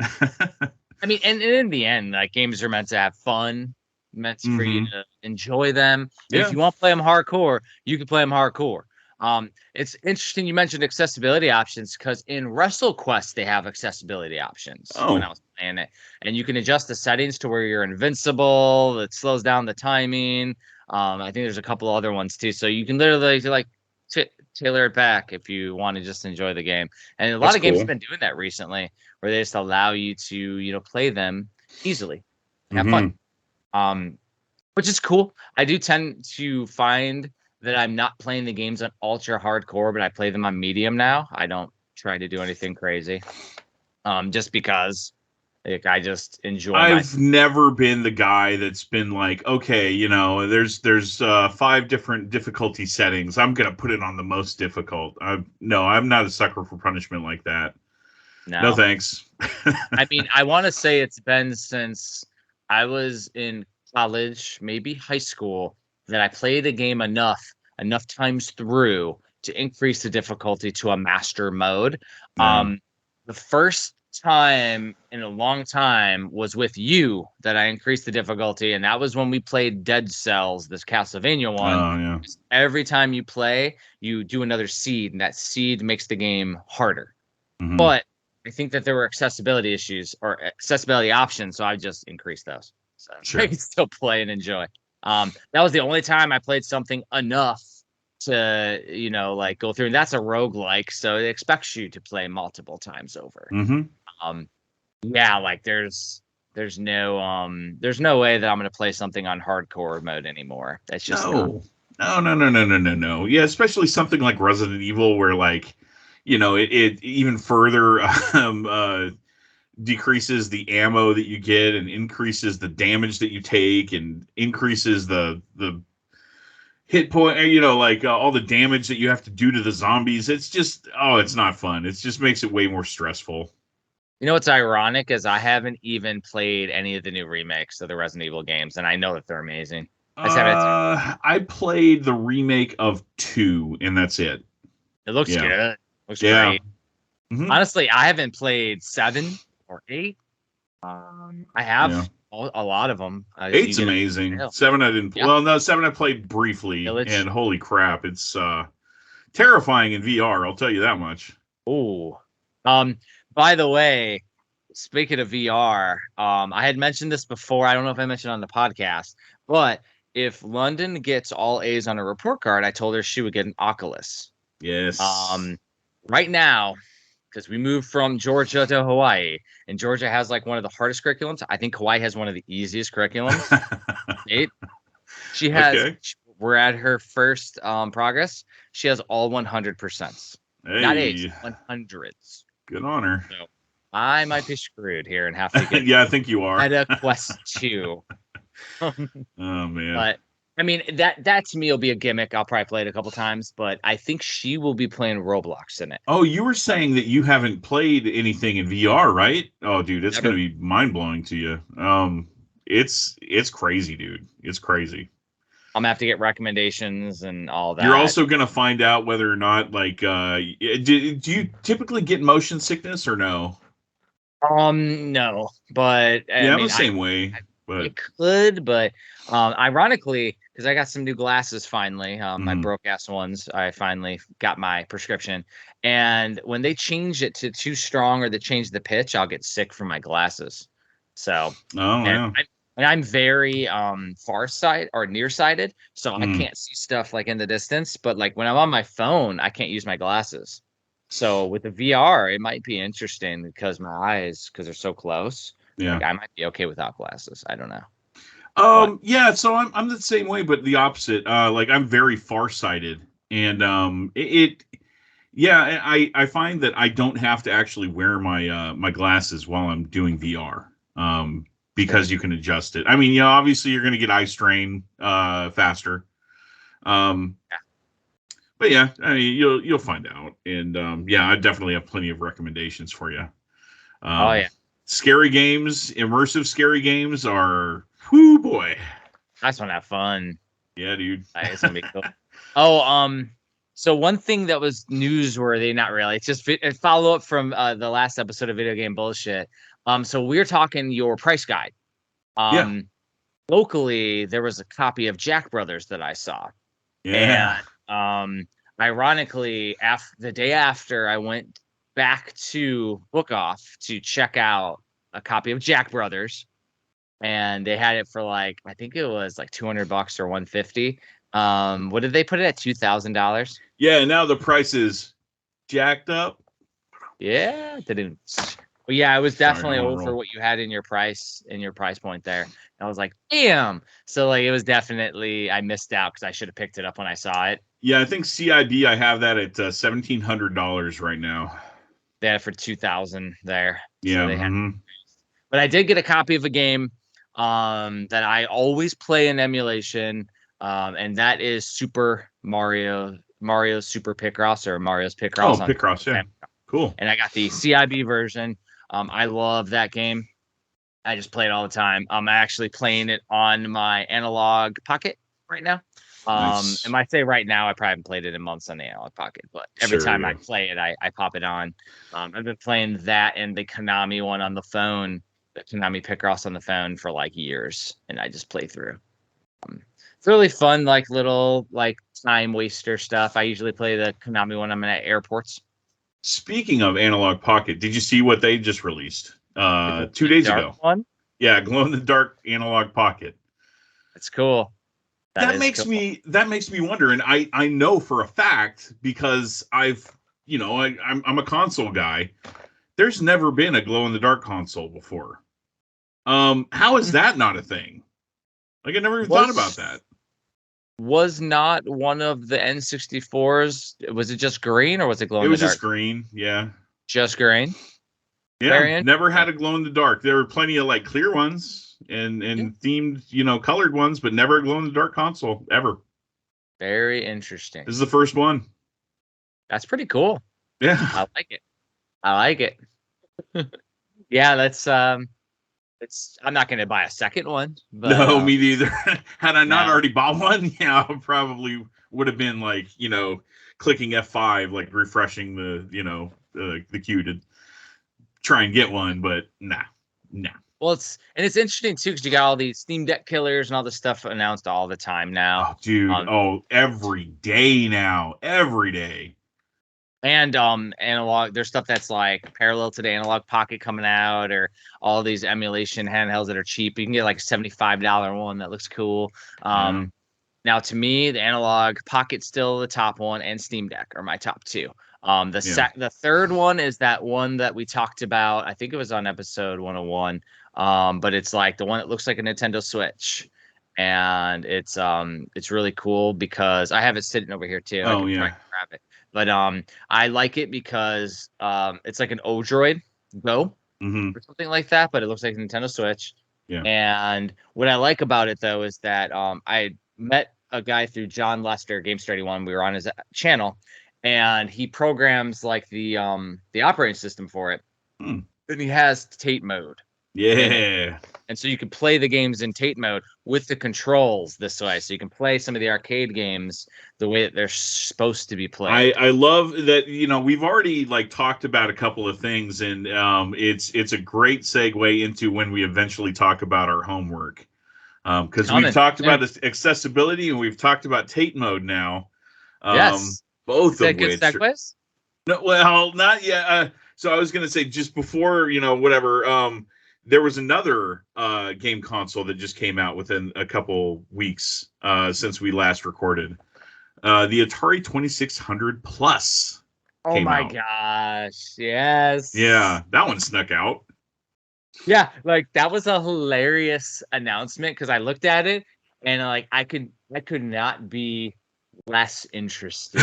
I mean, and in the end, like games are meant to have fun, meant for you to enjoy them. Yeah. If you want to play them hardcore, you can play them hardcore. It's interesting you mentioned accessibility options because in WrestleQuest they have accessibility options when I was playing it, and you can adjust the settings to where you're invincible. It slows down the timing. I think there's a couple other ones too, so you can literally tailor it back if you want to just enjoy the game. And a lot of games have been doing that recently, where they just allow you to play them easily, have fun, which is cool. I do tend to find that I'm not playing the games on ultra hardcore, but I play them on medium now. I don't try to do anything crazy, just because I just enjoy. I've never been the guy that's been like, okay, there's 5 different difficulty settings. I'm gonna put it on the most difficult. I'm not a sucker for punishment like that. No thanks. I mean, I want to say it's been since I was in college, maybe high school, that I played a game enough times through to increase the difficulty to a master mode. The first time in a long time was with you that I increased the difficulty, and that was when we played Dead Cells, this Castlevania one. Oh, yeah. Every time you play, you do another seed, and that seed makes the game harder. But I think that there were accessibility issues or accessibility options, so I just increased those. So I can still play and enjoy. That was the only time I played something enough to, go through. And that's a roguelike, so it expects you to play multiple times over. There's no way that I'm going to play something on hardcore mode anymore. That's just no. Yeah, especially something like Resident Evil, where it even further decreases the ammo that you get and increases the damage that you take and increases the hit point, all the damage that you have to do to the zombies. It's just, it's not fun. It just makes it way more stressful. What's ironic is I haven't even played any of the new remakes of the Resident Evil games, and I know that they're amazing. I played the remake of 2, and that's it. It looks Yeah. good. Looks Yeah. great. Mhm. Honestly, I haven't played 7 or 8. I have a lot of them. 8's amazing. 7 I didn't. Yeah. Well, no, 7 I played briefly, Village. and holy crap, it's terrifying in VR. I'll tell you that much. Ooh. By the way, speaking of VR, I had mentioned this before. I don't know if I mentioned it on the podcast, but if London gets all A's on a report card, I told her she would get an Oculus. Yes. Right now, because we moved from Georgia to Hawaii, and Georgia has like one of the hardest curriculums. I think Hawaii has one of the easiest curriculums. She has. Okay. We're at her first progress. She has all 100%. Hey. Not A's, 100s. Good on her. So I might be screwed here and have to get yeah, I think you are. at a Quest 2. Oh man. But I mean that to me will be a gimmick. I'll probably play it a couple times, but I think she will be playing Roblox in it. Oh, you were saying that you haven't played anything in VR, right? Oh, dude, it's going to be mind-blowing to you. It's crazy, dude. It's crazy. I'm gonna have to get recommendations and all that. You're also going to find out whether or not, like, do you typically get motion sickness or no? No, but yeah, I'm the same way. But it could, but ironically, because I got some new glasses finally, my broke ass ones, I finally got my prescription. And when they change it to too strong or they change the pitch, I'll get sick from my glasses. So, and I'm very far-sighted or nearsighted, so I can't see stuff like in the distance. But like when I'm on my phone, I can't use my glasses. So with the VR, it might be interesting because my eyes, because they're so close. Yeah, like I might be okay without glasses. I don't know. Yeah. So I'm the same way, but the opposite. Like I'm very farsighted, and I find that I don't have to actually wear my my glasses while I'm doing VR. Because you can adjust it. I mean, yeah, obviously you're going to get eye strain faster. But yeah, I mean, you'll find out. And I definitely have plenty of recommendations for you. Scary games, immersive scary games are, whoo boy. I just want to have fun. Yeah, dude. It's gonna be cool. So one thing that was newsworthy, not really, it's just a follow up from the last episode of Video Game Bullshit. So we're talking your price guide. Locally, there was a copy of Jack Brothers that I saw. Yeah. And ironically, the day after, I went back to Book Off to check out a copy of Jack Brothers, and they had it for like I think it was like $200 or $150. What did they put it at? $2,000? Yeah. Now the price is jacked up. Yeah, didn't. But yeah, it was definitely over what you had in your price point there. And I was like, damn. So like it was definitely I missed out because I should have picked it up when I saw it. Yeah, I think CIB I have that at $1,700 right now. They had it for $2,000 there. Yeah. So but I did get a copy of a game that I always play in emulation, and that is Super Mario Super Picross or Mario's Picross. Oh, Picross, yeah. Cool. And I got the CIB version. I love that game. I just play it all the time. I'm actually playing it on my analog pocket right now. Nice. And I say right now, I probably haven't played it in months on the analog pocket, but every time I play it, I pop it on. I've been playing that and the Konami one on the phone, the Konami Picross on the phone for like years, and I just play through. It's really fun, like little like time waster stuff. I usually play the Konami one. I'm at airports. Speaking of analog pocket, did you see what they just released 2 days ago? One? Yeah, glow in the dark analog pocket. That's cool. That makes me wonder, and I know for a fact because I'm a console guy. There's never been a glow in the dark console before. How is that not a thing? Like I never even thought about that. Was not one of the N64s? Was it just green or was it glow in the dark? It was just green, yeah. Just green. Yeah, never had a glow in the dark. There were plenty of like clear ones and themed, colored ones, but never a glow in the dark console ever. Very interesting. This is the first one. That's pretty cool. Yeah, I like it. Yeah, that's I'm not going to buy a second one. But, no, me neither. Had I not already bought one, yeah, I probably would have been like, clicking F5, like refreshing the queue to try and get one, but nah. Well, it's interesting too because you got all these Steam Deck killers and all this stuff announced all the time now. Oh, dude! Every day now, every day. And analog, there's stuff that's like parallel to the Analog Pocket coming out, or all these emulation handhelds that are cheap. You can get like a $75 one that looks cool. Now, to me, the Analog Pocket's still the top one, and Steam Deck are my top two. The third one is that one that we talked about. I think it was on episode 101. But it's like the one that looks like a Nintendo Switch, and it's really cool because I have it sitting over here too. Oh, I can probably grab it. But I like it because it's like an Odroid Go or something like that, but it looks like a Nintendo Switch. Yeah. And what I like about it though is that I met a guy through John Lester, Games31. We were on his channel, and he programs like the operating system for it. And he has Tate mode. Yeah. And so you can play the games in Tate mode with the controls this way. So you can play some of the arcade games the way that they're supposed to be played. I love that, we've already like talked about a couple of things, and it's a great segue into when we eventually talk about our homework. Because we've talked about accessibility and we've talked about Tate mode now. Yes. Both of which. Good segues? No, well, not yet. So I was going to say just before, whatever, there was another game console that just came out within a couple weeks since we last recorded. The Atari 2600 Plus. Oh my gosh. Yes. Yeah, that one snuck out. Yeah, like that was a hilarious announcement because I looked at it and like I could not be less interested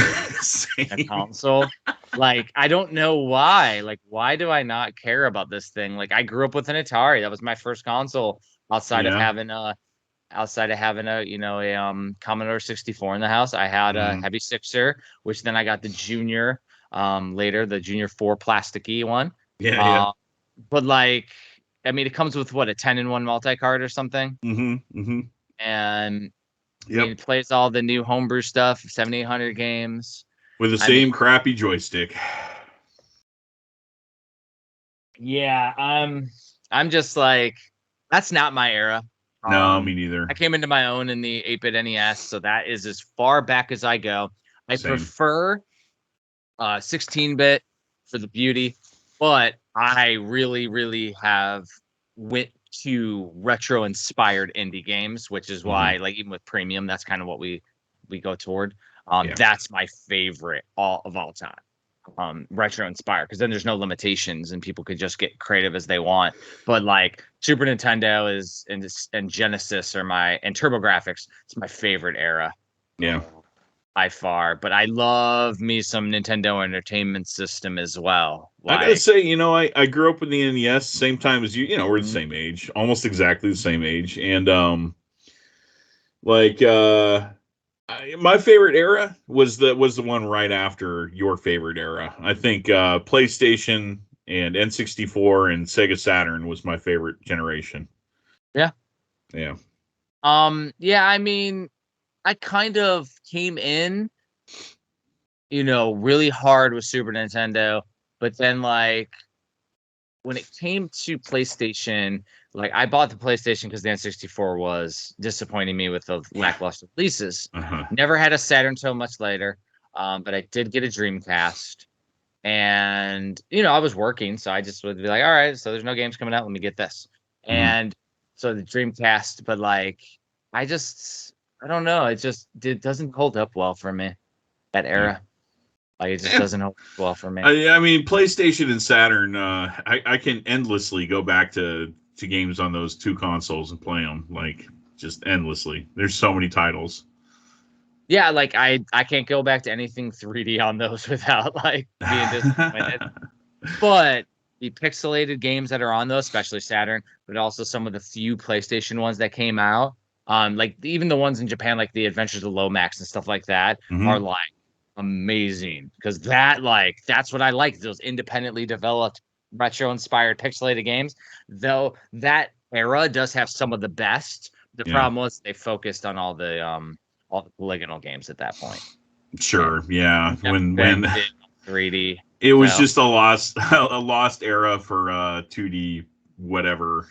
in a console. Like, I don't know why. Like, why do I not care about this thing? Like, I grew up with an Atari. That was my first console outside of having a Commodore 64 in the house. I had a Heavy Sixer, which then I got the Junior later, the Junior 4 plasticky one. Yeah. But like, I mean, it comes with what, a 10-in-1 multi-card or something? And it plays all the new homebrew stuff, 7800 games. With the same crappy joystick. Yeah, I'm just like, that's not my era. No, me neither. I came into my own in the 8-bit NES, so that is as far back as I go. I prefer 16-bit for the beauty, but I really, really have went to retro-inspired indie games, which is why, like, even with premium, that's kind of what we go toward. That's my favorite of all time. Retro-inspired, because then there's no limitations and people could just get creative as they want. But like Super Nintendo and Genesis and TurboGrafx, it's my favorite era. Yeah. By far, but I love me some Nintendo Entertainment System as well. I gotta say, I grew up with the NES, same time as you. We're the same age, almost exactly the same age, and my favorite era was the one right after your favorite era. I think PlayStation and N64 and Sega Saturn was my favorite generation. Yeah. Yeah. I mean, I kind of came in, really hard with Super Nintendo, but then like when it came to PlayStation, like I bought the PlayStation because the N64 was disappointing me with the lackluster releases. Never had a Saturn until much later, but I did get a Dreamcast, and I was working, so I just would be like, all right, so there's no games coming out, let me get this, and so the Dreamcast, but like I don't know. It doesn't hold up well for me, that era. Like, it just doesn't hold up well for me. I mean, PlayStation and Saturn, I can endlessly go back to games on those two consoles and play them, like, just endlessly. There's so many titles. Yeah, like, I can't go back to anything 3D on those without, like, being disappointed. But the pixelated games that are on those, especially Saturn, but also some of the few PlayStation ones that came out, like even the ones in Japan, like the Adventures of Lomax and stuff like that, are like amazing, because that's what I like, those independently developed retro inspired pixelated games. Though that era does have some of the best, The problem was they focused on all the polygonal games at that point. Sure, yeah. When 3D, it was just a lost era for 2D whatever.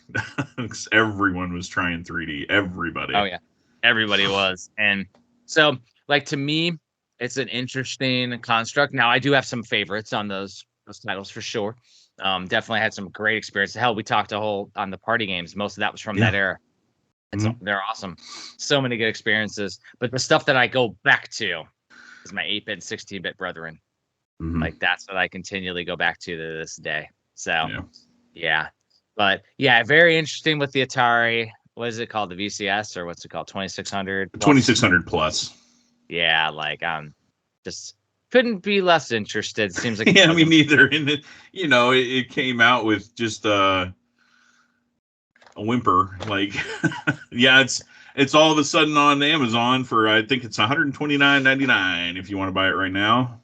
Everyone was trying 3D. Everybody. Oh yeah, everybody was, and so like to me, it's an interesting construct. Now I do have some favorites on those titles for sure. Definitely had some great experience. Hell, we talked on the party games. Most of that was from that era. They're awesome. So many good experiences. But the stuff that I go back to is my 8-bit, 16-bit brethren. Like that's what I continually go back to this day. So yeah. But yeah, very interesting with the Atari. What is it called? The VCS, or what's it called? 2600 plus? 2600 plus. Yeah, like just couldn't be less interested. Seems like yeah, me neither. And it came out with just a whimper. Like yeah, it's all of a sudden on Amazon for, I think it's $129.99 if you want to buy it right now.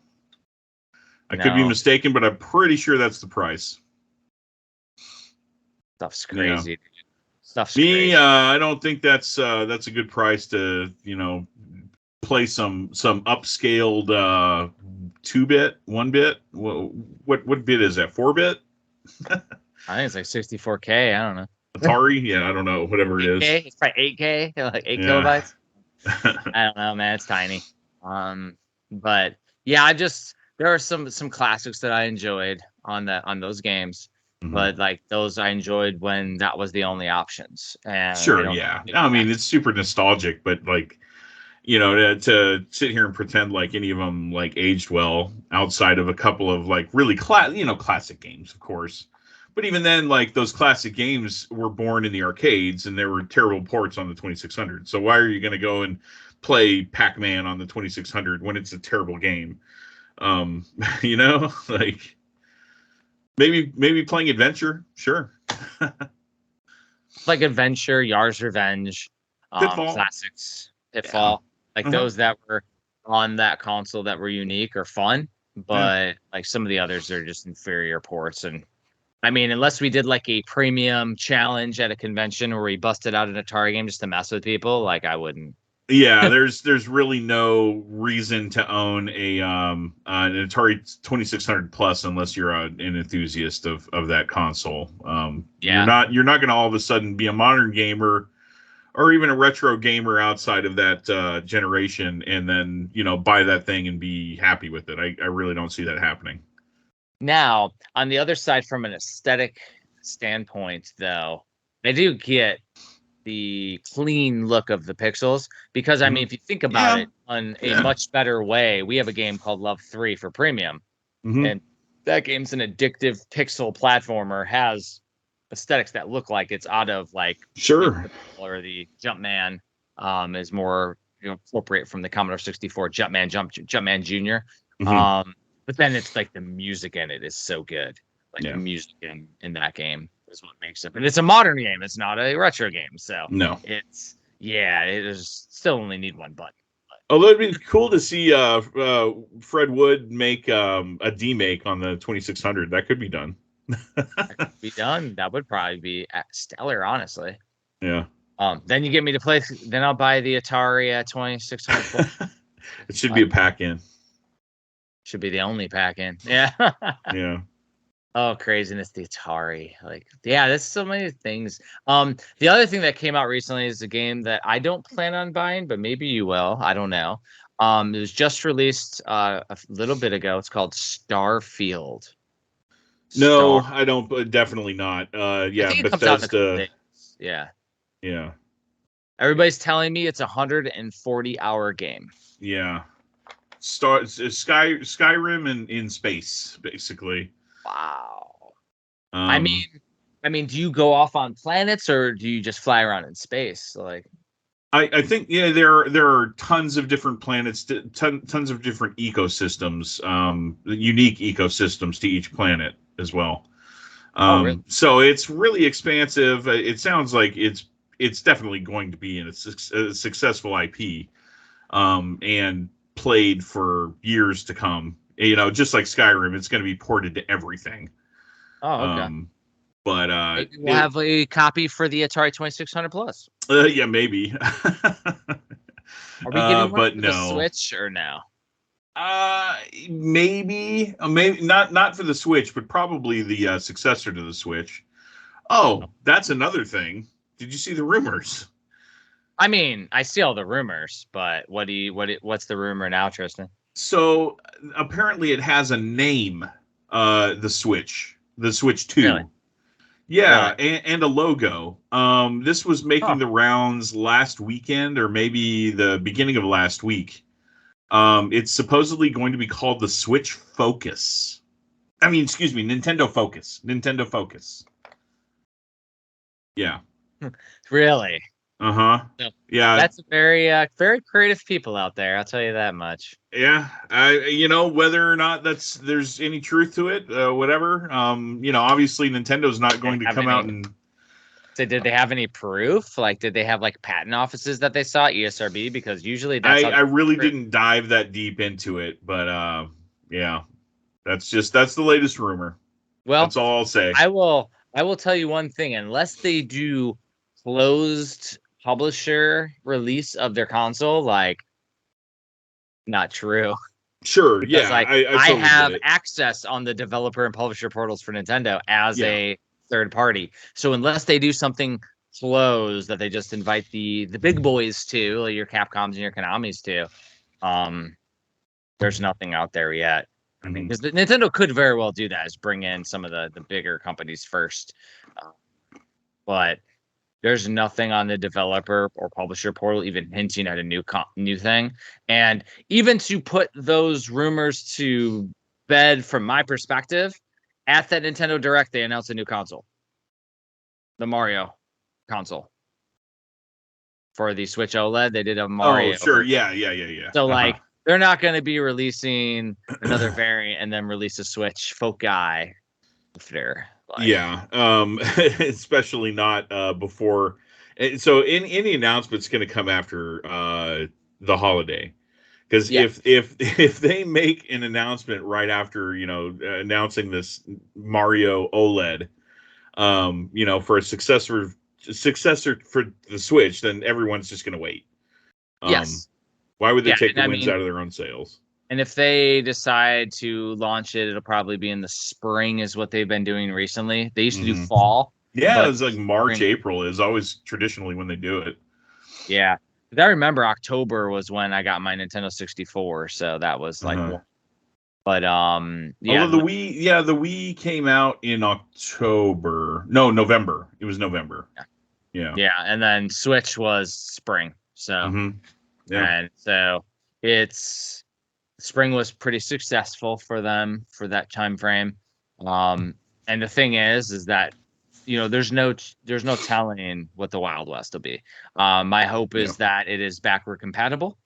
I could be mistaken, but I'm pretty sure that's the price. Stuff's crazy. Yeah. Stuff's crazy. Me, I don't think that's a good price to, play some upscaled 2-bit, 1-bit. What bit is that? 4-bit? I think it's like 64K. I don't know. Atari? Yeah, I don't know. Whatever 8K? it is. It's probably 8K, like 8 kilobytes. I don't know, man. It's tiny. But yeah, there are some classics that I enjoyed on those games. But like those I enjoyed when that was the only options. And sure, yeah. I mean, it's super nostalgic, but like, to sit here and pretend like any of them like aged well outside of a couple of like really classic games, of course. But even then, like those classic games were born in the arcades and there were terrible ports on the 2600. So why are you going to go and play Pac-Man on the 2600 when it's a terrible game? Like maybe playing Adventure, sure. Like Adventure, Yar's Revenge, classics, Pitfall, like those that were on that console that were unique or fun, but like some of the others are just inferior ports. And I mean, unless we did like a premium challenge at a convention where we busted out an Atari game just to mess with people, like I wouldn't. Yeah, there's really no reason to own an Atari 2600 Plus unless you're an enthusiast of that console. You're not going to all of a sudden be a modern gamer or even a retro gamer outside of that generation and then buy that thing and be happy with it. I really don't see that happening. Now, on the other side, from an aesthetic standpoint, though, I do get the clean look of the pixels because I mean, if you think about it on a much better way, we have a game called Love 3 for premium, and that game's an addictive pixel platformer, has aesthetics that look like it's out of like or the Jumpman is more appropriate from the Commodore 64 Jumpman Junior. But then it's like the music in it is so good, like the music in that game is what makes it. And it's a modern game. It's not a retro game. So it is still only need one button. Although it'd be cool to see Fred Wood make a demake on the 2600. That could be done. That could be done. That would probably be stellar, honestly. Yeah. Then you get me to play. Then I'll buy the Atari 2600. It should be a pack-in. Should be the only pack-in. Yeah. Yeah. Oh, craziness, the Atari. Like, yeah, there's so many things. The other thing that came out recently is a game that I don't plan on buying, but maybe you will. I don't know. It was just released a little bit ago. It's called Starfield. No, I don't. Definitely not. Yeah, Bethesda. Yeah. Yeah. Everybody's telling me it's a 140-hour game. Yeah. Skyrim in space, basically. Wow. I mean, do you go off on planets or do you just fly around in space? Like, I think there are tons of different planets, tons of different ecosystems, unique ecosystems to each planet as well. Really? So it's really expansive. It sounds like it's definitely going to be a successful IP, and played for years to come. Just like Skyrim, it's going to be ported to everything. Oh, okay. But we'll have a copy for the Atari 2600 Plus. Yeah, maybe. Are we getting one but for no. the Switch or no? Maybe not for the Switch, but probably the successor to the Switch. Oh, that's another thing. Did you see the rumors? I mean, I see all the rumors, but what's the rumor now, Tristan? So apparently it has a name, the Switch 2. Really? Yeah, Really? and a logo. This was making the rounds last weekend or maybe the beginning of last week. It's supposedly going to be called the Switch Focus. I mean, excuse me, Nintendo Focus. Nintendo Focus. Yeah. Really? Uh-huh. No. Yeah. That's very creative people out there. I'll tell you that much. Yeah. Whether or not there's any truth to it, whatever. Obviously Nintendo's not going to come out and. So did they have any proof? Like, did they have like patent offices that they saw at ESRB? Because usually that's. I really didn't dive that deep into it, but yeah, that's the latest rumor. Well, that's all I'll say. I will tell you one thing. Unless they do closed publisher release of their console, like, not true. Sure, Because, yeah. like, I totally have get it. access on the developer and publisher portals for Nintendo as a third party. So unless they do something closed that they just invite the big boys to, like your Capcoms and your Konamis to, there's nothing out there yet. I mean, because Nintendo could very well do that, is bring in some of the bigger companies first. But there's nothing on the developer or publisher portal even hinting at a new thing. And even to put those rumors to bed, from my perspective, at that Nintendo Direct, they announced a new console, the Mario console for the Switch OLED. They did a Mario. Oh, sure, yeah. So like, they're not going to be releasing another variant and then release a Switch Foci after. Like, yeah, especially not before. So any announcement's going to come after the holiday, because if they make an announcement right after announcing this Mario OLED, for a successor for the Switch, then everyone's just going to wait. yes. Why would they take the wins out of their own sales? And if they decide to launch it, it'll probably be in the spring, is what they've been doing recently. They used to do fall. Yeah, it's like March, April is always traditionally when they do it. Yeah. I remember October was when I got my Nintendo 64, so that was like one. But yeah. Although the Wii came out in October. No, November. It was November. Yeah. Yeah, and then Switch was spring. So and so spring was pretty successful for them for that time frame. And the thing is that there's no telling what the Wild West will be. My hope is that it is backward compatible.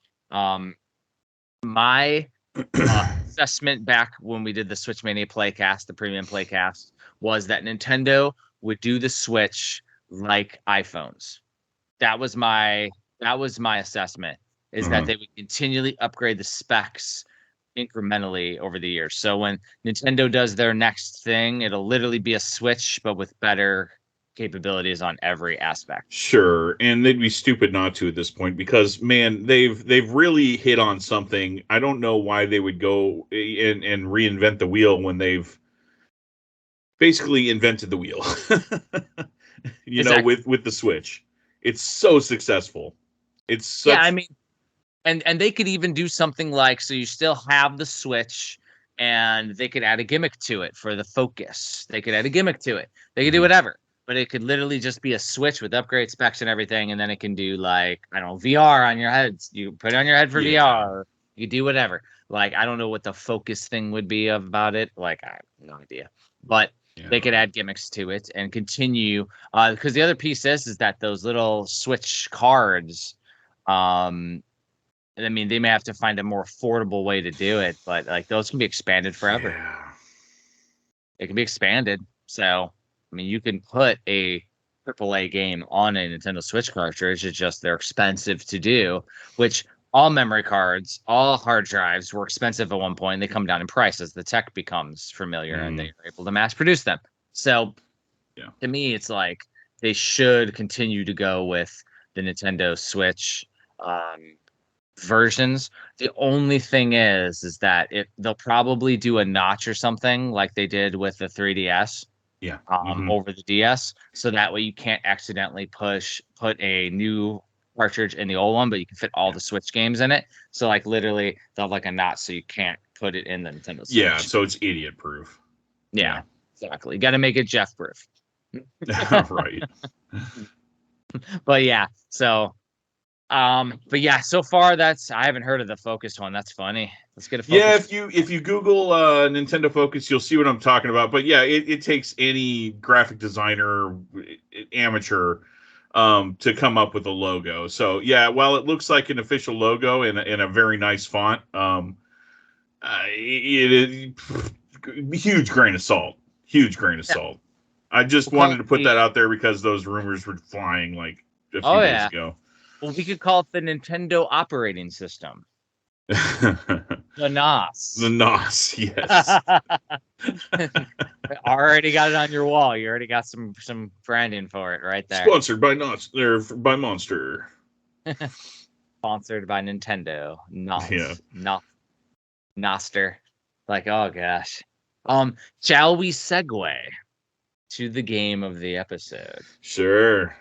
My assessment back when we did the Switch Mania Playcast, the premium Playcast, was that Nintendo would do the Switch like iPhones. That was my assessment, is that they would continually upgrade the specs incrementally over the years. So when Nintendo does their next thing, it'll literally be a Switch, but with better capabilities on every aspect. Sure, and they'd be stupid not to at this point, because man, they've really hit on something. I don't know why they would go and reinvent the wheel when they've basically invented the wheel. Exactly. with the Switch, it's so successful. It's such... I mean, and they could even do something like, so you still have the Switch, and they could add a gimmick to it for the Focus. They could add a gimmick to it. They could do whatever, but it could literally just be a Switch with upgrade specs and everything, and then it can do, like, I don't know, VR on your heads. You put it on your head for VR. You do whatever. Like, I don't know what the Focus thing would be about it. Like, I have no idea. But they could add gimmicks to it and continue. Because the other piece is that those little Switch cards, I mean, they may have to find a more affordable way to do it, but like, those can be expanded forever. Yeah. It can be expanded. So, I mean, you can put a AAA game on a Nintendo Switch cartridge. It's just they're expensive to do, which all memory cards, all hard drives were expensive at one point. They come down in price as the tech becomes familiar and they are able to mass produce them. So to me, it's like they should continue to go with the Nintendo Switch versions. The only thing is that they'll probably do a notch or something like they did with the 3DS. Yeah. Over the DS, so that way you can't accidentally put a new cartridge in the old one, but you can fit all the Switch games in it. So like literally they'll have like a notch so you can't put it in the Nintendo Switch. Yeah, so it's idiot proof. Yeah, exactly. You got to make it Jeff proof. Right. But yeah, so so far I haven't heard of the Focus one. That's funny. Let's get a Focus. Yeah, if you Google Nintendo Focus, you'll see what I'm talking about. But yeah, it takes any graphic designer, amateur, to come up with a logo. So yeah, while it looks like an official logo in a very nice font, it is huge grain of salt. Huge grain of salt. I just wanted to put that out there because those rumors were flying like a few days ago. Well, we could call it the Nintendo Operating System. The NOS. The NOS, yes. Already got it on your wall. You already got some branding for it right there. Sponsored by NOS, or by Monster. Sponsored by Nintendo. NOS. Yeah. Noster. Like, oh gosh. Shall we segue to the game of the episode? Sure.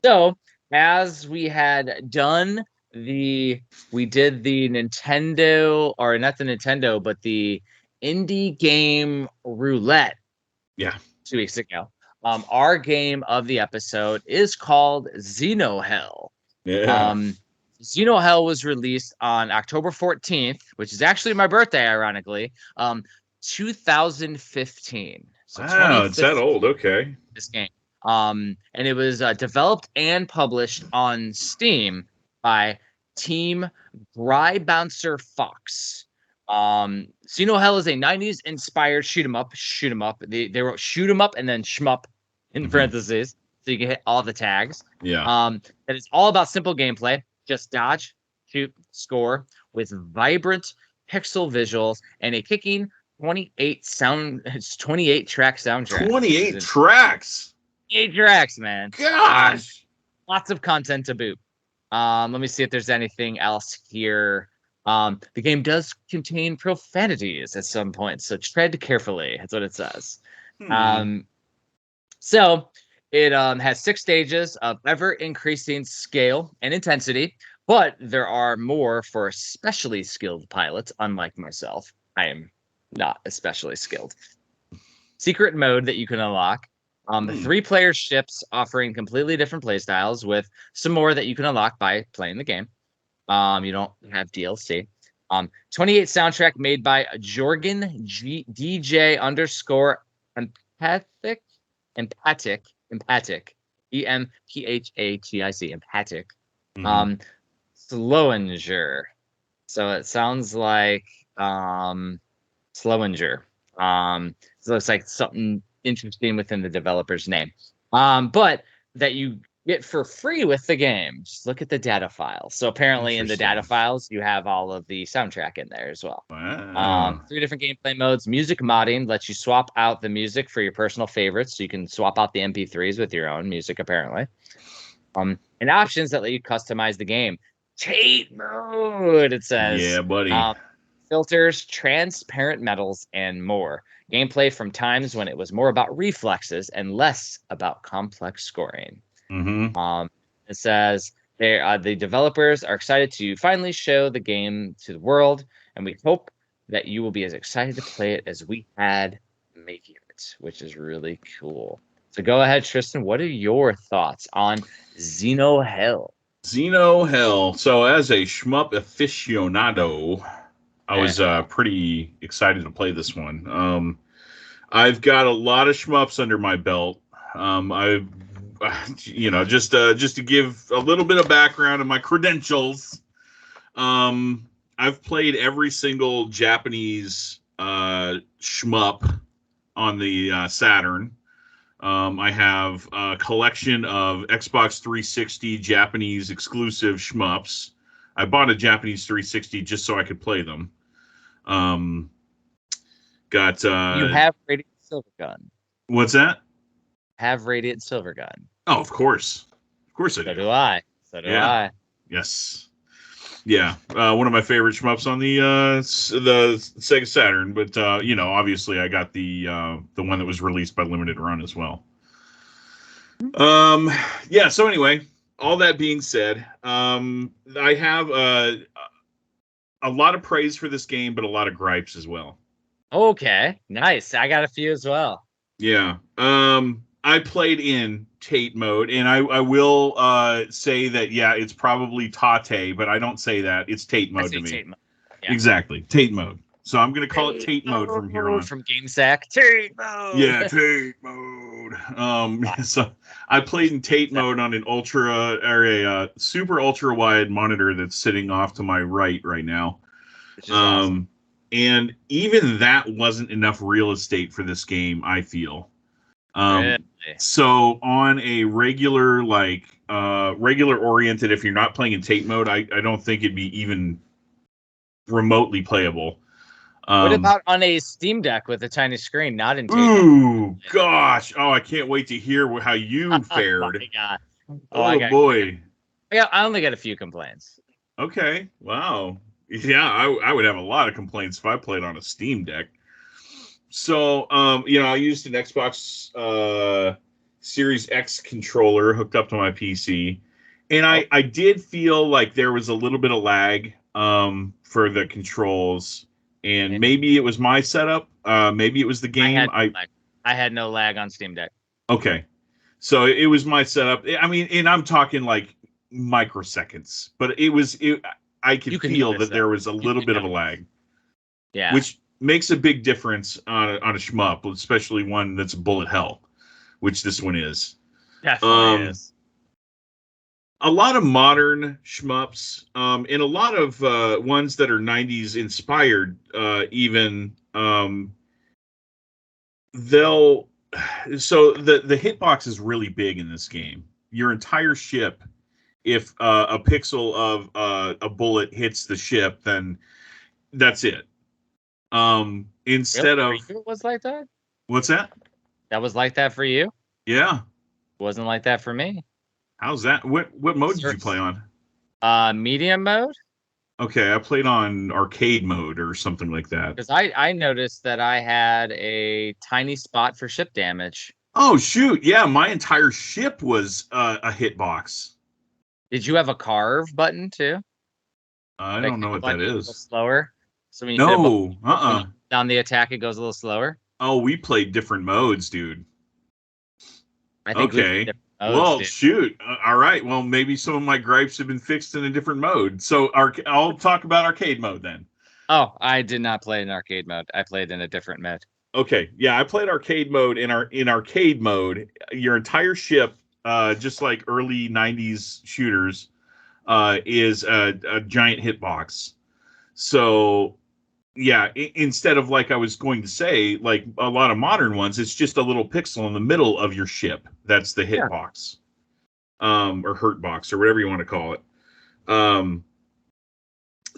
So, as we had done we did the Nintendo, or not the Nintendo, but the Indie Game Roulette. Yeah. 2 weeks ago. Our game of the episode is called ZenoHell. Yeah. ZenoHell was released on October 14th, which is actually my birthday, ironically. 2015. So wow, it's that old. Okay. This game. And it was developed and published on Steam by Team Bouncer Fox. ZenoHell is a 90s inspired shoot 'em up. They wrote shoot 'em up and then shmup in parentheses, so you can hit all the tags. Yeah. And it's all about simple gameplay. Just dodge, shoot, score with vibrant pixel visuals and a kicking 28 track soundtrack. 28 tracks. 8 tracks, man. Gosh. Lots of content to boot. Let me see if there's anything else here. The game does contain profanities at some point, so tread carefully. That's what it says. So it has 6 stages of ever-increasing scale and intensity, but there are more for especially skilled pilots, unlike myself. I am not especially skilled. Secret mode that you can unlock. 3-player ships offering completely different playstyles, with some more that you can unlock by playing the game. You don't have DLC. 28 soundtrack made by Jorgen DJ _empathic, EMPHATIC, empathic. Slowinger. So it sounds like Slowinger. So it looks like something interesting within the developer's name. But that you get for free with the game. Just look at the data files. So apparently in the data files, you have all of the soundtrack in there as well. Wow. 3 different gameplay modes. Music modding lets you swap out the music for your personal favorites. So you can swap out the MP3s with your own music, apparently. And options that let you customize the game. Cheat mode, it says. Yeah, buddy. Filters, transparent metals, and more. Gameplay from times when it was more about reflexes and less about complex scoring. It says the developers are excited to finally show the game to the world, and we hope that you will be as excited to play it as we had making it, which is really cool. So go ahead, Tristan. What are your thoughts on ZenoHell? ZenoHell. So as a shmup aficionado, I was pretty excited to play this one. I've got a lot of shmups under my belt. Just to give a little bit of background on my credentials, I've played every single Japanese shmup on the Saturn. I have a collection of Xbox 360 Japanese exclusive shmups. I bought a Japanese 360 just so I could play them. You have Radiant Silvergun. What's that? Have Radiant Silvergun. Oh, of course I do. So do I. So do I. Yes. Yeah, one of my favorite shmups on the Sega Saturn, but obviously I got the one that was released by Limited Run as well. Yeah. So anyway, all that being said, I have a lot of praise for this game, but a lot of gripes as well. Okay, nice. I got a few as well. Yeah. I played in Tate mode, and I will say that, yeah, it's probably Tate, but I don't say that. It's Tate mode to me. Tate mode. Yeah. Exactly. Tate mode. So I'm going to call it Tate mode from here on. From GameSack. Tate mode. Yeah, Tate mode. So I played in Tate mode on an a super ultra wide monitor that's sitting off to my right now. Which is awesome. And even that wasn't enough real estate for this game, I feel. Really? So on a regular oriented, if you're not playing in Tate mode, I don't think it'd be even remotely playable. What about on a Steam Deck with a tiny screen, not in Tate mode? Ooh, gosh. Oh, I can't wait to hear how you fared. Oh, my God. Oh, boy. I only got a few complaints. Okay. Wow. Yeah, I would have a lot of complaints if I played on a Steam Deck. So, I used an Xbox Series X controller hooked up to my PC, and I did feel like there was a little bit of lag for the controls, and maybe it was my setup, maybe it was the game. I had no lag on Steam Deck. Okay, so it was my setup. I mean, and I'm talking like microseconds, but I could feel that there was a little bit of a lag. Yeah, which makes a big difference on a shmup, especially one that's bullet hell, which this one is. Definitely is. A lot of modern shmups, and a lot of ones that are 90s inspired, even the hitbox is really big in this game. Your entire ship, if a pixel of a bullet hits the ship, then that's it. Instead really? of It was like that. What's that? That was like that for you? Yeah. It wasn't like that for me. How's that? What mode did you play on? Medium mode. Okay, I played on arcade mode or something like that. Because I noticed that I had a tiny spot for ship damage. Oh shoot! Yeah, my entire ship was a hitbox. Did you have a carve button too? I don't know what that is. Slower. So when you down the attack, it goes a little slower. Oh, we played different modes, dude. I think okay. Shoot. All right. Well, maybe some of my gripes have been fixed in a different mode. So I'll talk about arcade mode then. Oh, I did not play in arcade mode. I played in a different mode. Okay. Yeah, I played arcade mode. In arcade mode, your entire ship, just like early 90s shooters, is a giant hitbox. So yeah, instead of, like I was going to say, like a lot of modern ones, it's just a little pixel in the middle of your ship. That's the hitbox, or hurt box, or whatever you want to call it.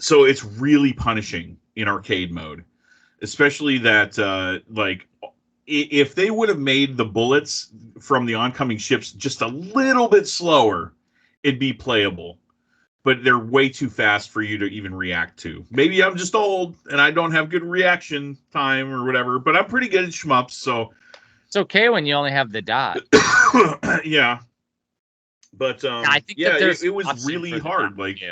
So it's really punishing in arcade mode, especially that, like, if they would have made the bullets from the oncoming ships just a little bit slower, it'd be playable. But they're way too fast for you to even react to. Maybe I'm just old and I don't have good reaction time or whatever, but I'm pretty good at shmups, so it's okay when you only have the dot. Yeah. But I think it was really hard. Like,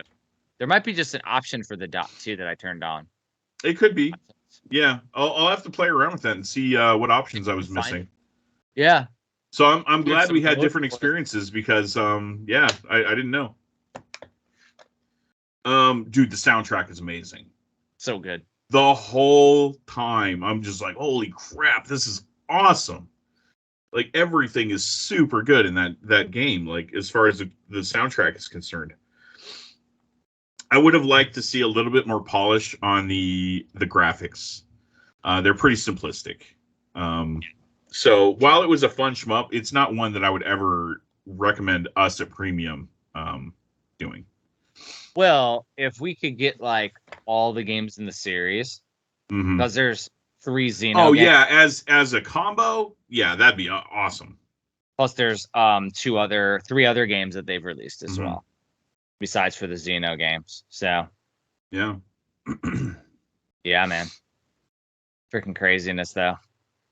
there might be just an option for the dot too that I turned on. It could be. Yeah. I'll have to play around with that and see what options I was missing. Yeah. So I'm glad we had different experiences because I didn't know. Dude, the soundtrack is amazing. So good. The whole time, I'm just like, holy crap, this is awesome. Like, everything is super good in that game, like, as far as the soundtrack is concerned. I would have liked to see a little bit more polish on the graphics. They're pretty simplistic. So while it was a fun shmup, it's not one that I would ever recommend us at Premium doing. Well, if we could get like all the games in the series, because there's 3 Xeno. Oh games. Yeah, as a combo, yeah, that'd be awesome. Plus, there's 3 other games that they've released as well. besides for the Xeno games. So Yeah. yeah, man. Freaking craziness though.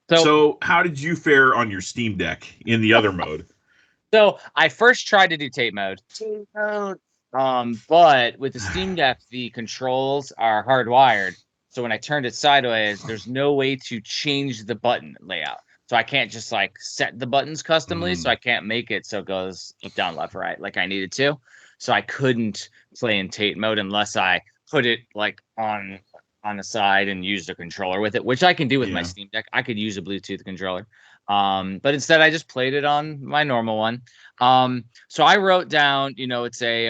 So how did you fare on your Steam Deck in the other mode? So I first tried to do tape mode. But with the Steam Deck, the controls are hardwired. So when I turned it sideways, there's no way to change the button layout. So I can't just like set the buttons customly. So I can't make it so it goes up, down, left, right like I needed to. So I couldn't play in tape mode unless I put it like on the side and use the controller with it, which I can do with my Steam Deck. I could use a Bluetooth controller. But instead I just played it on my normal one. So I wrote down, it's a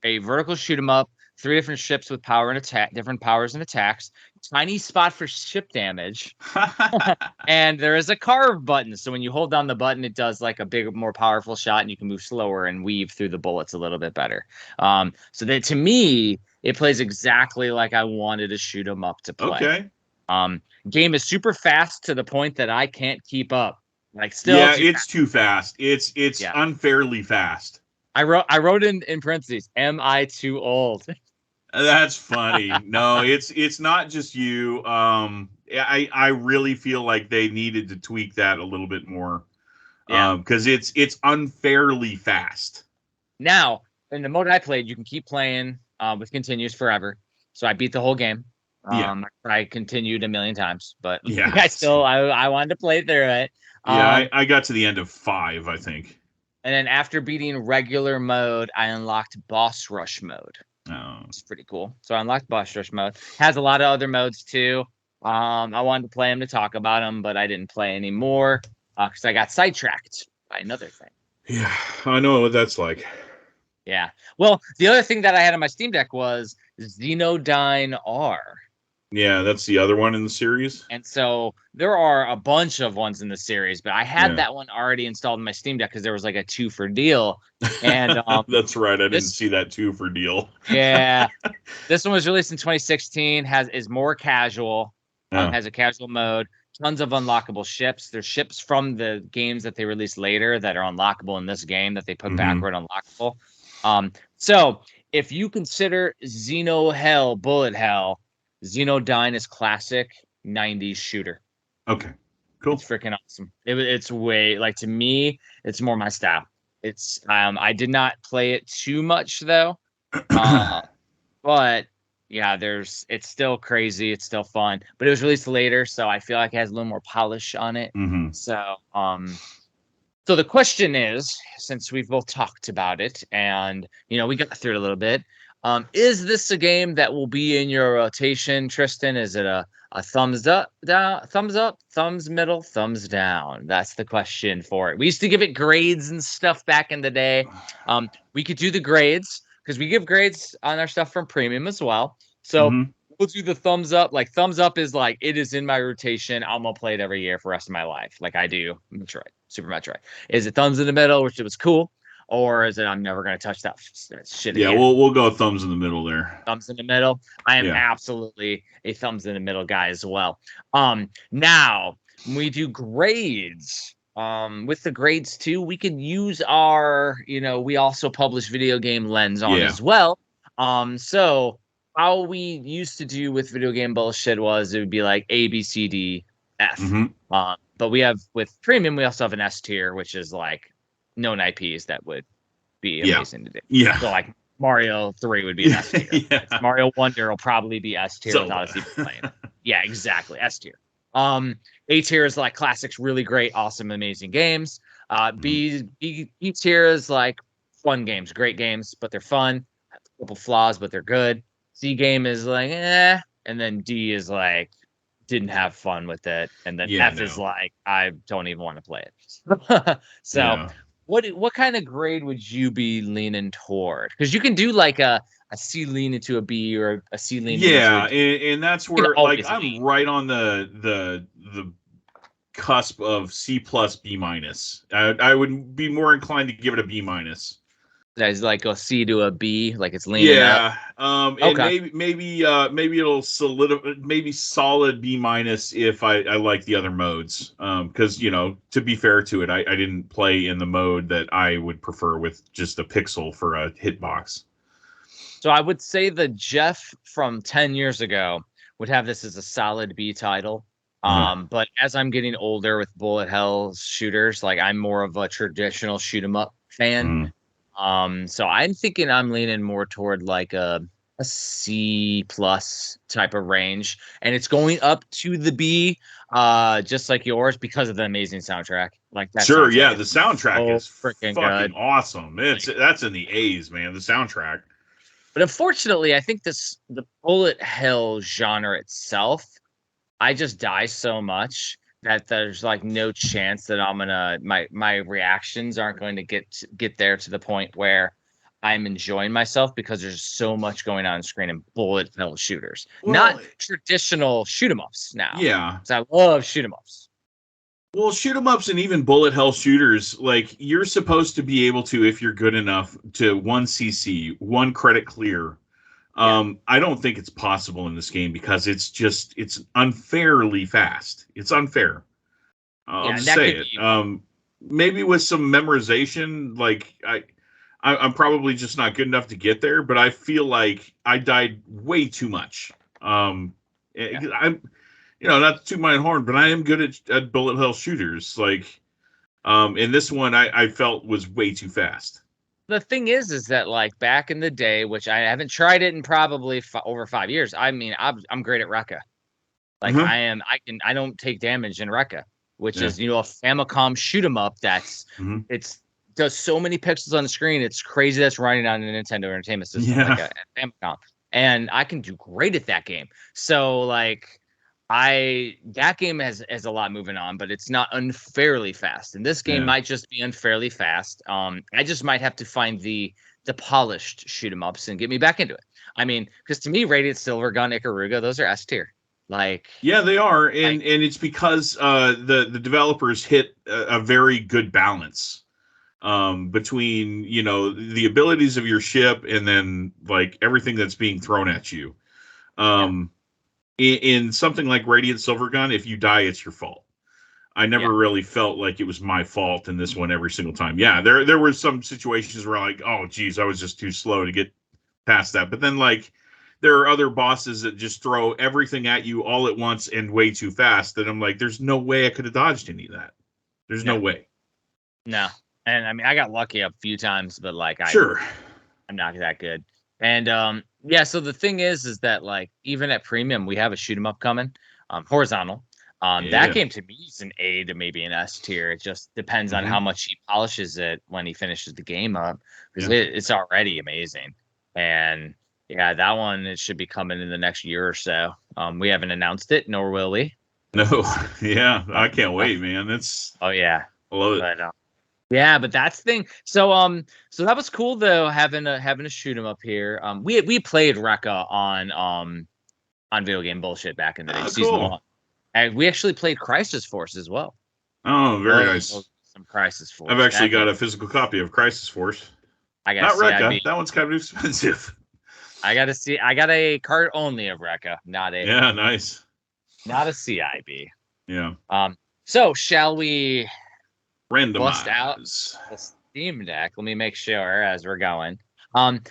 vertical shoot 'em up, 3 different ships with power and attack, different powers and attacks, tiny spot for ship damage, and there is a carve button. So when you hold down the button, it does like a big, more powerful shot, and you can move slower and weave through the bullets a little bit better. So that to me, it plays exactly like I wanted a shoot 'em up to play. Okay. Game is super fast to the point that I can't keep up. Like still, it's too fast. It's unfairly fast. I wrote in parentheses, am I too old? That's funny. No, it's not just you. I really feel like they needed to tweak that a little bit more. Because it's unfairly fast. Now, in the mode I played, you can keep playing with continues forever. So I beat the whole game. I continued a million times, but I wanted to play through it. I got to the end of 5, I think. And then after beating regular mode, I unlocked boss rush mode. Oh, it's pretty cool. So I unlocked boss rush mode. Has a lot of other modes too. I wanted to play them to talk about them, but I didn't play anymore because I got sidetracked by another thing. Yeah, I know what that's like. Yeah. Well, the other thing that I had on my Steam Deck was Xenodyne R. Yeah, that's the other one in the series. And so there are a bunch of ones in the series, but I had that one already installed in my Steam Deck because there was like a 2 for deal. And that's right. I didn't see that 2 for deal. Yeah. This one was released in 2016, is more casual, has a casual mode, tons of unlockable ships. There's ships from the games that they released later that are unlockable in this game that they put backward unlockable. So if you consider ZenoHell, Bullet Hell, Xenodyne is classic 90s shooter. Okay, cool. It's freaking awesome. It's way, like, to me, it's more my style. It's I did not play it too much though. But yeah, it's still crazy, it's still fun. But it was released later, so I feel like it has a little more polish on it. So the question is, since we've both talked about it and we got through it a little bit, is this a game that will be in your rotation, Tristan? Is it a thumbs up, thumbs middle, thumbs down? That's the question for it. We used to give it grades and stuff back in the day. We could do the grades because we give grades on our stuff from premium as well. So we'll do the thumbs up. Like thumbs up is like, it is in my rotation. I'm going to play it every year for the rest of my life. Like I do Super Metroid. Is it thumbs in the middle, which it was cool? Or is it I'm never going to touch that shit again? Yeah, we'll go thumbs in the middle there. Thumbs in the middle. I am absolutely a thumbs in the middle guy as well. Now, when we do grades, with the grades too, we could use our, we also publish Video Game Lens on as well. So how we used to do with Video Game Bullshit was it would be like A, B, C, D, F. But we have, with premium, we also have an S tier, which is like known IPs that would be amazing to do. Yeah. So like Mario 3 would be an S tier. Mario Wonder will probably be S tier without us even playing. Yeah, exactly. S tier. A tier is like classics, really great, awesome, amazing games. B tier is like fun games, great games, but they're fun. Have a couple flaws, but they're good. C game is like and then D is like didn't have fun with it, and then F is like I don't even want to play it. So. What kind of grade would you be leaning toward? Because you can do like a C lean into a B or a C lean. Yeah, and that's where like I'm right on the cusp of C plus B minus. I would be more inclined to give it a B minus. That is like a C to a B, like it's leaning up. And Okay. maybe it'll maybe solid B minus if I like the other modes. Because to be fair to it, I didn't play in the mode that I would prefer with just a pixel for a hitbox. So I would say the Jeff from 10 years ago would have this as a solid B title. But as I'm getting older with bullet hell shooters, like I'm more of a traditional shoot 'em up fan. So I'm thinking I'm leaning more toward like a C plus type of range, and it's going up to the B, just like yours because of the amazing soundtrack. Like that Sure, soundtrack yeah, is the soundtrack so is freaking fucking good. awesome. That's in the A's, man. The soundtrack. But unfortunately, I think the bullet hell genre itself, I just die so much that there's like no chance that I'm gonna my reactions aren't going to get there to the point where I'm enjoying myself because there's so much going on screen in bullet hell shooters, Well, not traditional shoot 'em ups now. yeah. So I love shoot 'em ups. Well, shoot 'em ups and even bullet hell shooters, like you're supposed to be able to, if you're good enough, to 1 CC, one credit clear. I don't think it's possible in this game because it's unfairly fast. It's unfair. I'll Yeah, and just that say could it. be Maybe with some memorization, like I'm probably just not good enough to get there, but I feel like I died way too much. I'm, not to toot my own horn, but I am good at bullet hell shooters. Like, in this one, I felt was way too fast. the thing is that like back in the day, which I haven't tried it in probably over 5 years. I mean, I'm great at Rekka. Like Uh-huh. I don't take damage in Rekka, which Yeah. is, a Famicom shoot 'em up Mhm. it's does so many pixels on the screen. It's crazy that's running on a Nintendo Entertainment System, like Yeah. a Famicom. And I can do great at that game. So like that game has a lot moving on, but it's not unfairly fast. And this game Yeah. might just be unfairly fast. I just might have to find the polished shoot 'em ups and get me back into it. I mean, because to me, Radiant Silvergun, Ikaruga, those are S tier. Like, Yeah, they are, like and it's because the developers hit a very good balance between the abilities of your ship and then like everything that's being thrown at you. yeah, In something like Radiant Silvergun, if you die, it's your fault. I yeah. never really felt like it was my fault in this one every single time. Yeah, there were some situations where like, oh geez, I was just too slow to get past that. But then like there are other bosses that just throw everything at you all at once and way too fast that I'm like, there's no way I could have dodged any of that. There's no No, way. no. And I mean, I got lucky a few times, but like Sure. I'm not that good. And yeah, so the thing is that like even at premium, we have a shoot 'em up coming, horizontal. That Yeah. game to me is an A to maybe an S tier. It just depends on how Hmm. much he polishes it when he finishes the game up, because Yeah. it's already amazing. And yeah, that one it should be coming in the next year or so. We haven't announced it, nor will we. No. Yeah. Uh, I can't uh, wait, man. oh yeah, I love it. but yeah, but that's the thing. So that was cool though, having a shoot 'em up here. We played Rekka on Video Game Bullshit back in the day, Oh, season cool. one, and we actually played Crisis Force as well. Oh, very Love nice. some Crisis I've Force. actually That game, got a physical copy of Crisis Force. I got a Not Rekka. CIB. That one's kind of expensive. I got a card only of Rekka, Yeah, nice. not a CIB. Yeah. So shall we bust out Randomize. the Steam Deck? Let me make sure as we're going.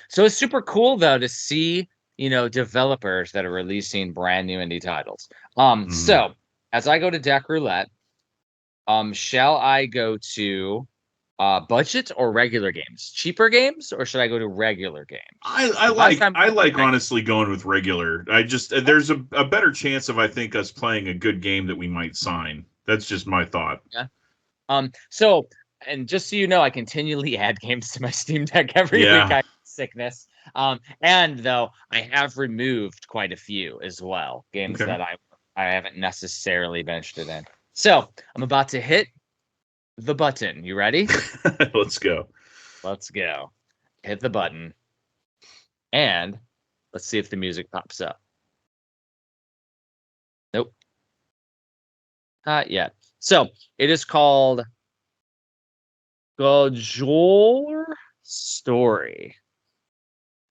So it's super cool though to see, developers that are releasing brand new indie titles. So as I go to Deck Roulette, shall I go to budget or regular games? Cheaper games, or should I go to regular games? I Last like time I like regular. honestly going with regular. I just there's a better chance of I think us playing a good game that we might sign. That's just my thought. Yeah. So, and just so you know, I continually add games to my Steam Deck every week. I Yeah. have sickness. And though I have removed quite a few as well, games Okay. that I haven't necessarily been interested in. So I'm about to hit the button. You ready? Let's go. Let's go. Hit the button. And let's see if the music pops up. Nope. Not yet. So it is called Gajor Story.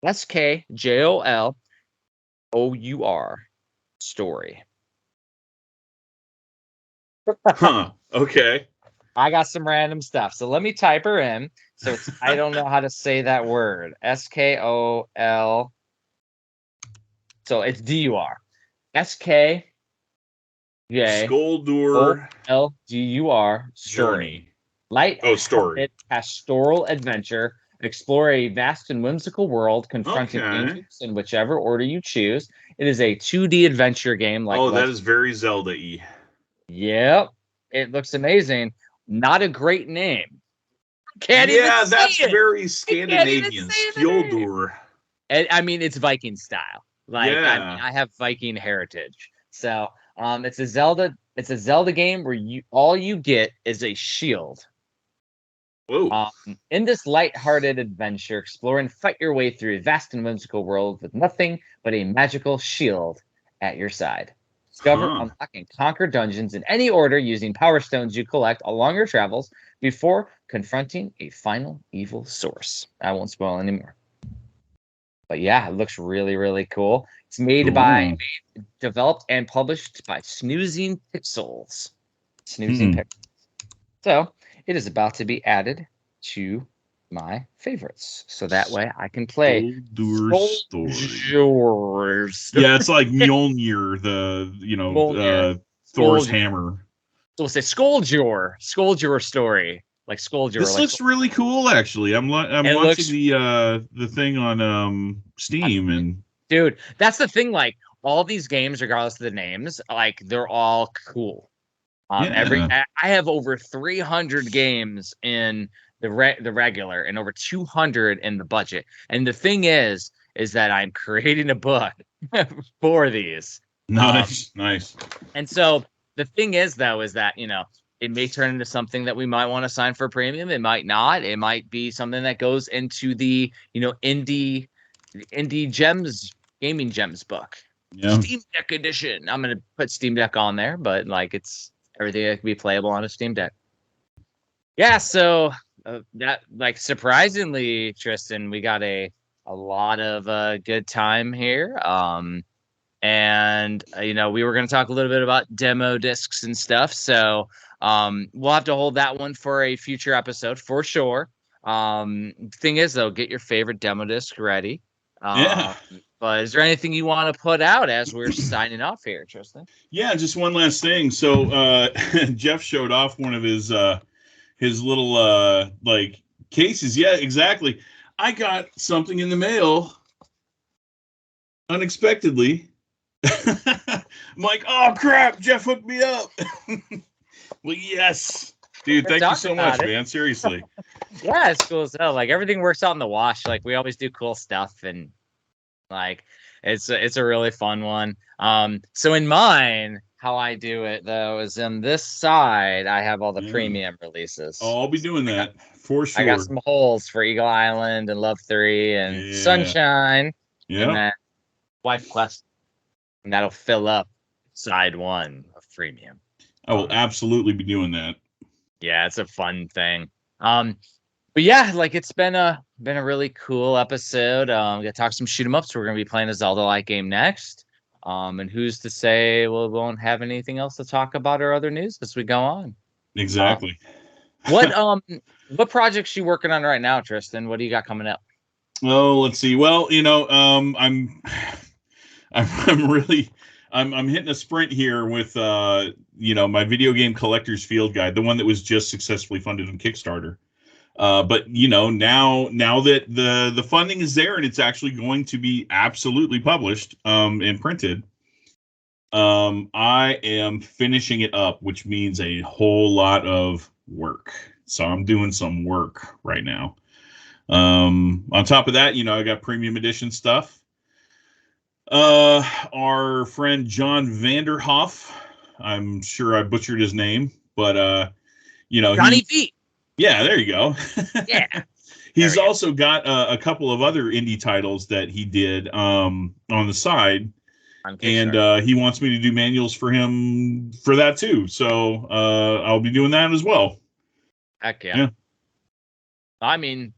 SKJOLOUR. Story. Huh. Okay. I got some random stuff. So let me type her in. So it's, I don't know how to say that word. SKOL. So it's DUR. SKJOLDUR. Story. Journey. Light-hearted pastoral adventure. Explore a vast and whimsical world, confronting dangers in whichever order you choose. It is a 2D adventure game. That is very Zelda-y. Yep. It looks amazing. Not a great name. Can't even say that's it. very Scandinavian. Skjoldur. I mean, it's Viking style. I have Viking heritage. So, it's a Zelda game where all you get is a shield. Whoa. In this light-hearted adventure, explore and fight your way through a vast and whimsical world with nothing but a magical shield at your side. Discover, unlock, and conquer dungeons in any order using power stones you collect along your travels before confronting a final evil source. I won't spoil anymore. But yeah, it looks really, really cool. It's developed and published by Snoozing Pixels. Pixels. So it is about to be added to my favorites, so that way I can play Story. Yeah, it's like Mjolnir, Thor's hammer. So we'll say Skjoldur story, like Skjoldur. This looks really cool, actually. I'm watching the thing on Steam, and dude, that's the thing. Like all these games, regardless of the names, like they're all cool. I have over 300 games in the regular and over 200 in the budget. And the thing is that I'm creating a book for these. Nice. And so the thing is, though, is that, it may turn into something that we might want to sign for premium. It might not. It might be something that goes into the, indie gems, gaming gems book. Yeah. Steam Deck edition. I'm going to put Steam Deck on there, but it's everything that can be playable on a Steam Deck. Yeah, so that surprisingly, Tristan, we got a lot of good time here. And we were going to talk a little bit about demo discs and stuff. So we'll have to hold that one for a future episode for sure. Thing is, though, get your favorite demo disc ready. But is there anything you want to put out as we're signing off here, Tristan? Yeah, just one last thing. So Jeff showed off one of his little cases. Yeah, exactly. I got something in the mail unexpectedly. I'm like, oh crap, Jeff hooked me up. Well, yes. Dude, thank you so much, man. Seriously. Yeah, it's cool as hell. Everything works out in the wash. We always do cool stuff, and it's a really fun one. So in mine, how I do it though is in this side I have all the premium releases. Oh, I'll be doing that for sure. I got some holes for Eagle Island and Love 3 and Sunshine. Yeah. And then Wife Quest. And that'll fill up side 1 of premium. I will absolutely be doing that. Yeah, it's a fun thing. But yeah, it's been a really cool episode. We're gonna talk some shoot 'em ups. We're gonna be playing a Zelda-like game next. And who's to say we won't have anything else to talk about or other news as we go on? Exactly. What projects you working on right now, Tristan? What do you got coming up? Oh, let's see. Well, I'm hitting a sprint here with my video game collector's field guide, the one that was just successfully funded on Kickstarter. But now that the funding is there and it's actually going to be absolutely published and printed, I am finishing it up, which means a whole lot of work. So I'm doing some work right now. On top of that, I got premium edition stuff. Our friend John Vanderhoff, I'm sure I butchered his name, but Johnny V. Yeah, there you go. Yeah. He's also got a couple of other indie titles that he did on the side. And he wants me to do manuals for him for that too. So I'll be doing that as well. Heck yeah. I mean,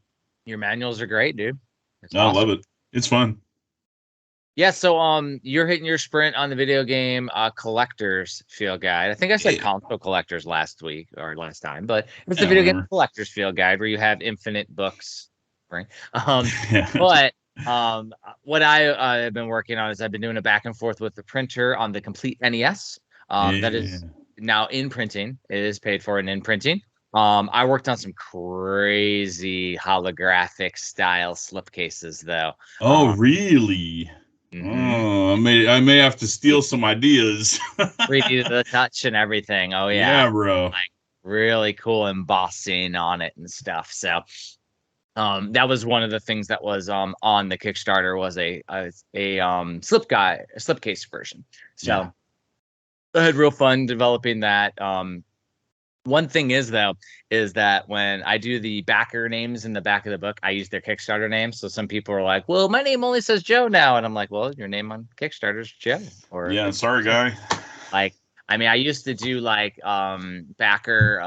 Your manuals are great, dude. It's I awesome. love it. It's fun. Yeah, so you're hitting your sprint on the video game collector's field guide. I think I said console collectors last week or last time, but it's the video game collector's field guide where you have infinite books. Right? But what I have been working on is I've been doing a back and forth with the printer on the complete NES. That is now in printing. It is paid for and in printing. I worked on some crazy holographic style slipcases though. Oh, really? Mm-hmm. Oh, I may have to steal some ideas. 3D to the touch and everything. Oh yeah. Yeah, bro. Like really cool embossing on it and stuff. So that was one of the things that was on the Kickstarter was a slipcase version. So I had real fun developing that. One thing is that when I do the backer names in the back of the book, I use their Kickstarter names. So some people are like, well, my name only says Joe now. And I'm like, well, your name on Kickstarter is Joe. Or yeah, sorry, guy. Like, I mean, I used to do like backer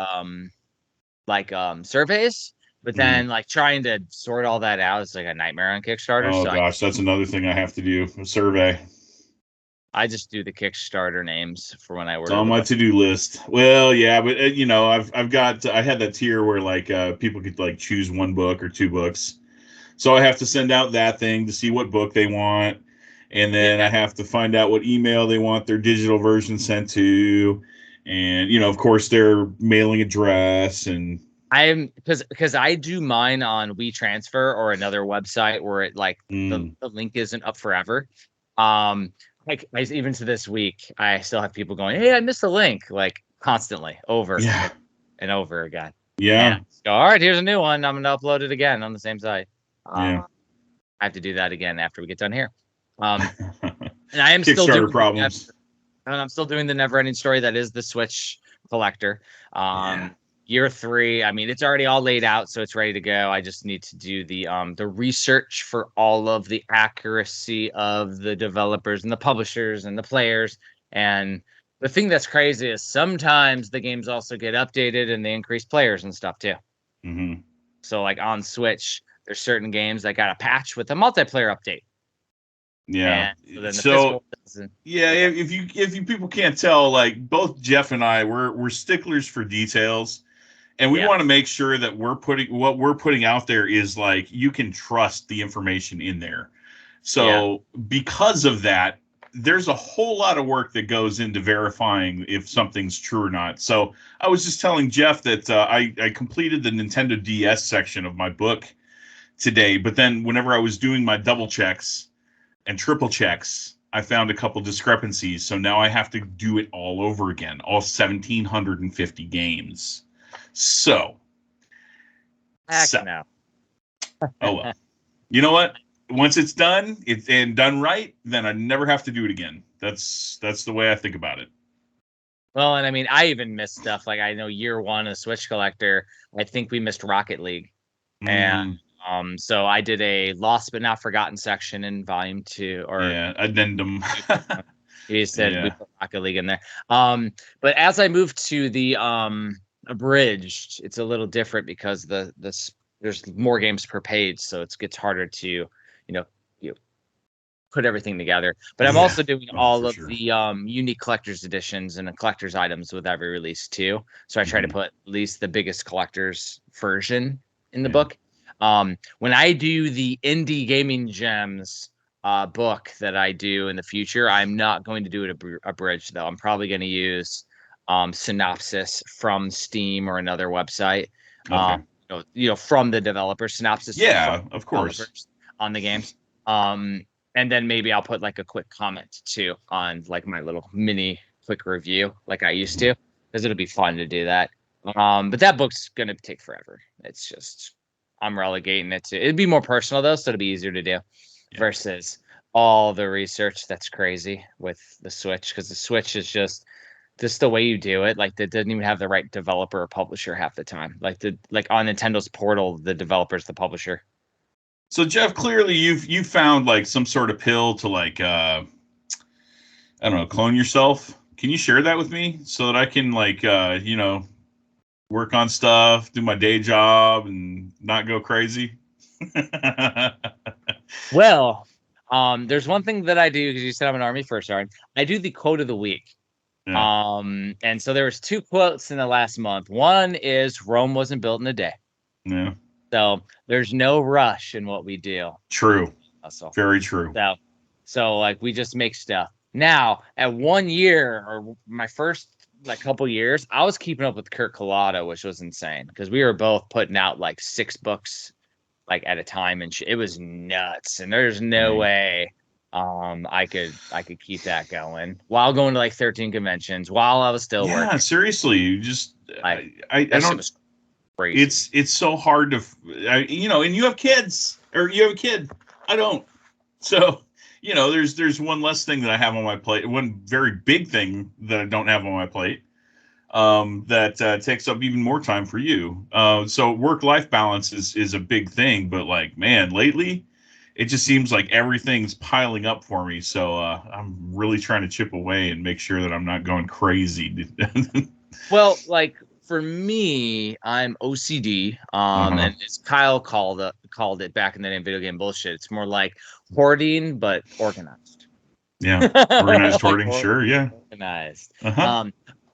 surveys, but then like trying to sort all that out is like a nightmare on Kickstarter. Oh so gosh, that's another thing I have to do, a survey. I just do the Kickstarter names for when I order. It's on my to-do list. Well, yeah, but I had that tier where like people could like choose one book or two books. So I have to send out that thing to see what book they want, and then I have to find out what email they want their digital version sent to, and of course their mailing address. And I'm because I do mine on WeTransfer or another website where it like the link isn't up forever. Like even to this week, I still have people going, "Hey, I missed the link," like constantly over and over again. Yeah. So, all right, here's a new one. I'm gonna upload it again on the same site. I have to do that again after we get done here. And I am still doing problems. And I'm still doing the never-ending story that is the Switch collector. Year 3, I mean, it's already all laid out, so it's ready to go. I just need to do the research for all of the accuracy of the developers and the publishers and the players. And the thing that's crazy is sometimes the games also get updated and they increase players and stuff too. Mm-hmm. So like on Switch, there's certain games that got a patch with a multiplayer update. Yeah. So if you people can't tell, like both Jeff and I, we're sticklers for details. And we want to make sure that what we're putting out there is like you can trust the information in there. So because of that, there's a whole lot of work that goes into verifying if something's true or not. So I was just telling Jeff that I completed the Nintendo DS section of my book today, but then whenever I was doing my double checks and triple checks, I found a couple discrepancies. So now I have to do it all over again, all 1,750 games. So, no. Oh well. You know what? Once it's done, and done right, then I never have to do it again. That's the way I think about it. Well, and I mean, I even missed stuff. Like I know year 1 of Switch Collector, I think we missed Rocket League, and so I did a Lost but Not Forgotten section in Volume 2 or addendum. You said we put Rocket League in there. But as I moved to the abridged, it's a little different because there's more games per page, so it gets harder to put everything together. But I'm also doing all of the unique collector's editions and the collector's items with every release too. So I try to put at least the biggest collector's version in the book. When I do the indie gaming gems book that I do in the future, I'm not going to do it abridged though. I'm probably going to use synopsis from Steam or another website. From the developer synopsis. Of course, on the games. And then maybe I'll put like a quick comment too on like my little mini quick review like I used to, because it'll be fun to do that. But that book's gonna take forever. It's just I'm relegating it to it'd be more personal though, so it'll be easier to do versus all the research that's crazy with the Switch, because the Switch is just the way you do it. Like, that doesn't even have the right developer or publisher half the time. Like on Nintendo's portal, the developer's the publisher. So Jeff, clearly you've found like some sort of pill to like I don't know, clone yourself. Can you share that with me so that I can like work on stuff, do my day job, and not go crazy? Well, there's one thing that I do because you said I'm an Army first sergeant. I do the quote of the week. Yeah. And so there was 2 quotes in the last month. One is Rome wasn't built in a day. Yeah. So there's no rush in what we do. True. Hustle. Very true. So like we just make stuff. Now, at 1 year or my first like couple years, I was keeping up with Kurt Collado, which was insane because we were both putting out like 6 books like at a time, and it was nuts. And there's no way I could keep that going while going to like 13 conventions while I was still working. Yeah, seriously, you just I don't. Was crazy. It's so hard to, and you have kids, or you have a kid. I don't. So, there's one less thing that I have on my plate. One very big thing that I don't have on my plate that takes up even more time for you. So work-life balance is a big thing, but like, man, lately it just seems like everything's piling up for me. So I'm really trying to chip away and make sure that I'm not going crazy. Well, like for me, I'm OCD. And as Kyle called it back in the day in Video Game Bullshit. It's more like hoarding, but organized. Yeah, organized hoarding, like, sure, yeah, organized.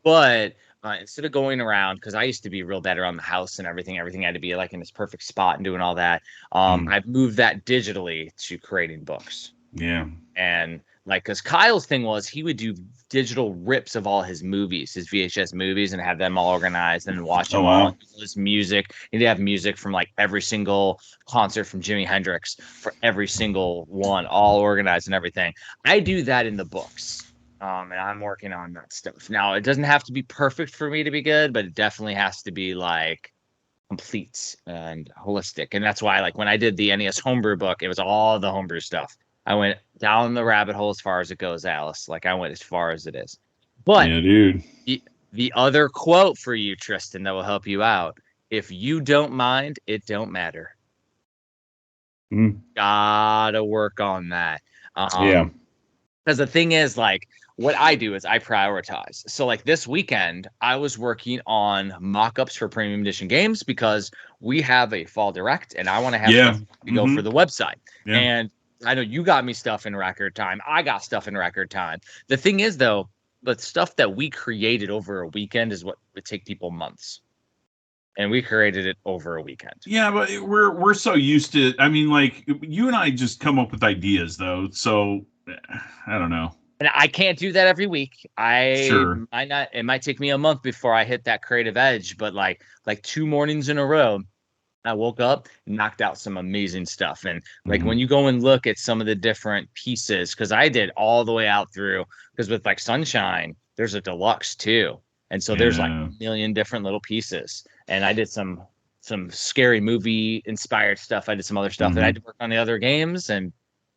But instead of going around, because I used to be real bad around the house and everything had to be like in its perfect spot and doing all that. I've moved that digitally to creating books. Yeah. And like, because Kyle's thing was he would do digital rips of all his movies, his VHS movies, and have them all organized and watch them all. His music. He'd have music from like every single concert from Jimi Hendrix for every single one, all organized and everything. I do that in the books. And I'm working on that stuff. Now, it doesn't have to be perfect for me to be good, but it definitely has to be like complete and holistic. And that's why, like, when I did the NES Homebrew book, it was all the homebrew stuff. I went down the rabbit hole as far as it goes, Alice. Like, I went as far as it is. But yeah, dude. The other quote for you, Tristan, that will help you out: if you don't mind, it don't matter. Gotta work on that. Yeah. Because the thing is, like, what I do is I prioritize. So, like, this weekend, I was working on mock-ups for premium edition games because we have a fall direct, and I want to have stuff to go for the website. Yeah. And I know you got me stuff in record time. I got stuff in record time. The thing is, though, the stuff that we created over a weekend is what would take people months. And we created it over a weekend. Yeah, but we're so used to, I mean, like, you and I just come up with ideas, though. So, I don't know. And I can't do that every week. It might take me a month before I hit that creative edge, but like 2 mornings in a row, I woke up, knocked out some amazing stuff. And like when you go and look at some of the different pieces, because I did all the way out through, because with like Sunshine, there's a deluxe too. And so there's like a million different little pieces. And I did some scary movie inspired stuff. I did some other stuff that I had to work on the other games, and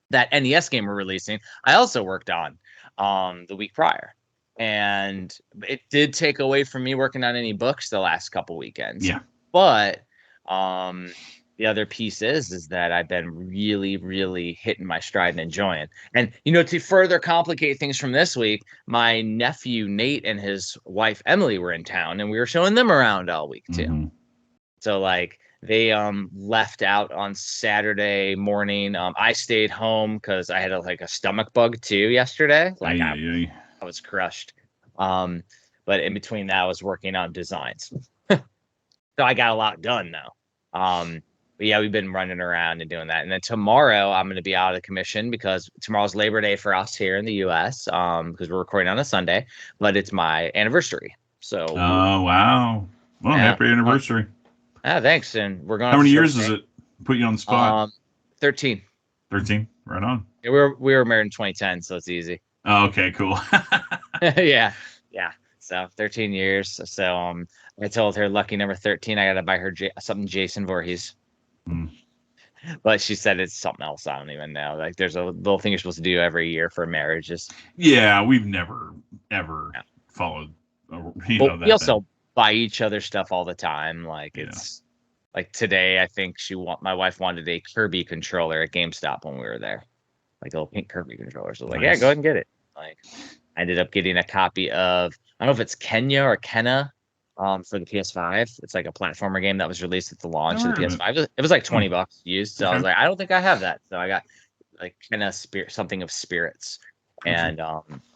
that NES game we're releasing, I also worked on the week prior. And it did take away from me working on any books the last couple weekends. Yeah. But the other piece is that I've been really, really hitting my stride and enjoying. And, to further complicate things from this week, my nephew Nate and his wife Emily were in town, and we were showing them around all week too. So like, they left out on Saturday morning. I stayed home because I had a stomach bug too yesterday. Like I was crushed. But in between that, I was working on designs. So I got a lot done now. But yeah, we've been running around and doing that. And then tomorrow I'm going to be out of commission because tomorrow's Labor Day for us here in the U.S. Because we're recording on a Sunday, but it's my anniversary. So. Oh, wow. Well, happy anniversary. Thanks. And we're going. How many years does it put you on the spot? 13. 13. Right on. Yeah, we were married in 2010, so it's easy. Oh, okay, cool. Yeah. So 13 years. So I told her lucky number 13. I got to buy her something Jason Voorhees. But she said it's something else. I don't even know. Like there's a little thing you're supposed to do every year for marriages. Yeah, we've never ever followed. We also buy each other stuff all the time. Like it's like today, I think my wife wanted a Kirby controller at GameStop when we were there, like a little pink Kirby controller. So like, yeah, go ahead and get it. Like, I ended up getting a copy of, I don't know if it's Kenya or Kenna, for the PS5. It's like a platformer game that was released at the launch of the Alright. PS5. It was like $20 used. So I was Okay. like, I don't think I have that. So I got like kind of something of Spirits. And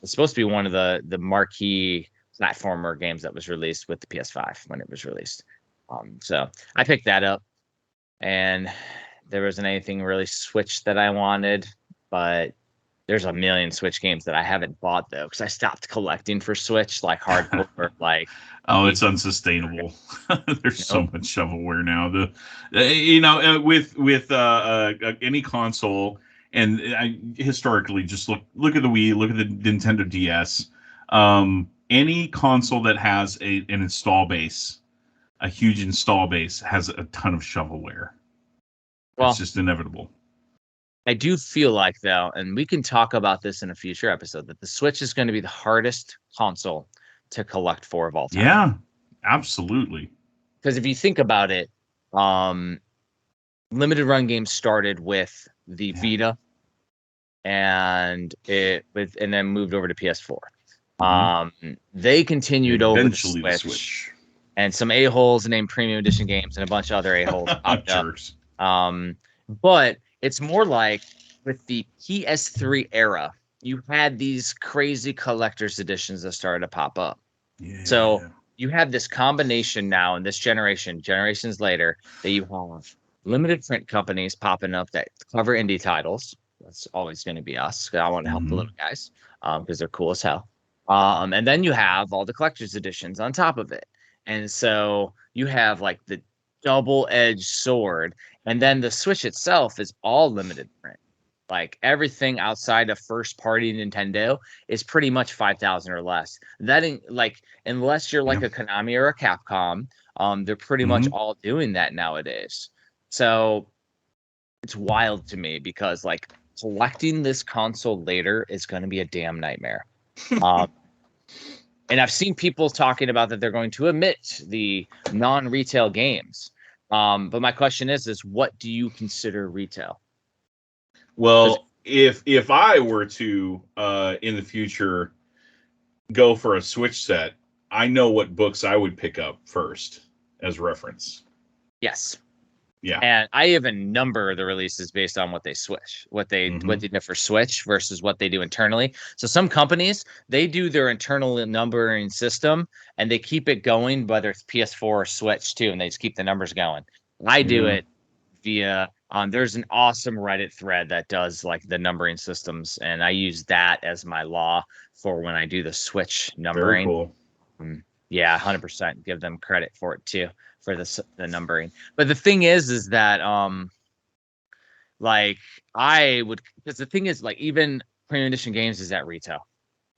it's supposed to be one of the marquee platformer games that was released with the PS5 when it was released. So I picked that up, and there wasn't anything really Switch that I wanted, but there's a million Switch games that I haven't bought though, because I stopped collecting for Switch like hardcore. Like, Oh, it's unsustainable. There's so much shovelware now. With any console, and historically, just look at the Wii, look at the Nintendo DS. Any console that has an install base, a huge install base, has a ton of shovelware. Well, it's just inevitable. I do feel like, though, and we can talk about this in a future episode, that the Switch is going to be the hardest console to collect for of all time. Yeah, absolutely. Because if you think about it, limited run games started with the Vita, and then moved over to PS4. They continued over the Switch, and some a-holes named Premium Edition games and a bunch of other a-holes popped up. But it's more like with the PS3 era, you had these crazy collector's editions that started to pop up. Yeah. So you have this combination now in this generations later, that you have limited print companies popping up that cover indie titles. That's always going to be us, because I want to help the little guys, because they're cool as hell. And then you have all the collector's editions on top of it. And so you have like the double-edged sword, and then the Switch itself is all limited print. Like everything outside of first-party Nintendo is pretty much 5,000 or less. Unless you're like a Konami or a Capcom, they're pretty much all doing that nowadays. So it's wild to me, because like collecting this console later is going to be a damn nightmare. And I've seen people talking about that they're going to omit the non-retail games. But my question is what do you consider retail? Well, if I were to in the future go for a Switch set, I know what books I would pick up first as reference. Yes. Yeah. And I even number the releases based on what they switch, what they do for Switch versus what they do internally. So some companies, they do their internal numbering system and they keep it going, whether it's PS4 or Switch too, and they just keep the numbers going. I do it via there's an awesome Reddit thread that does like the numbering systems, and I use that as my law for when I do the Switch numbering. Very cool. Yeah, 100%. Give them credit for it too, for the numbering. But the thing is that like I would, because the thing is, like, even Premium Edition games is at retail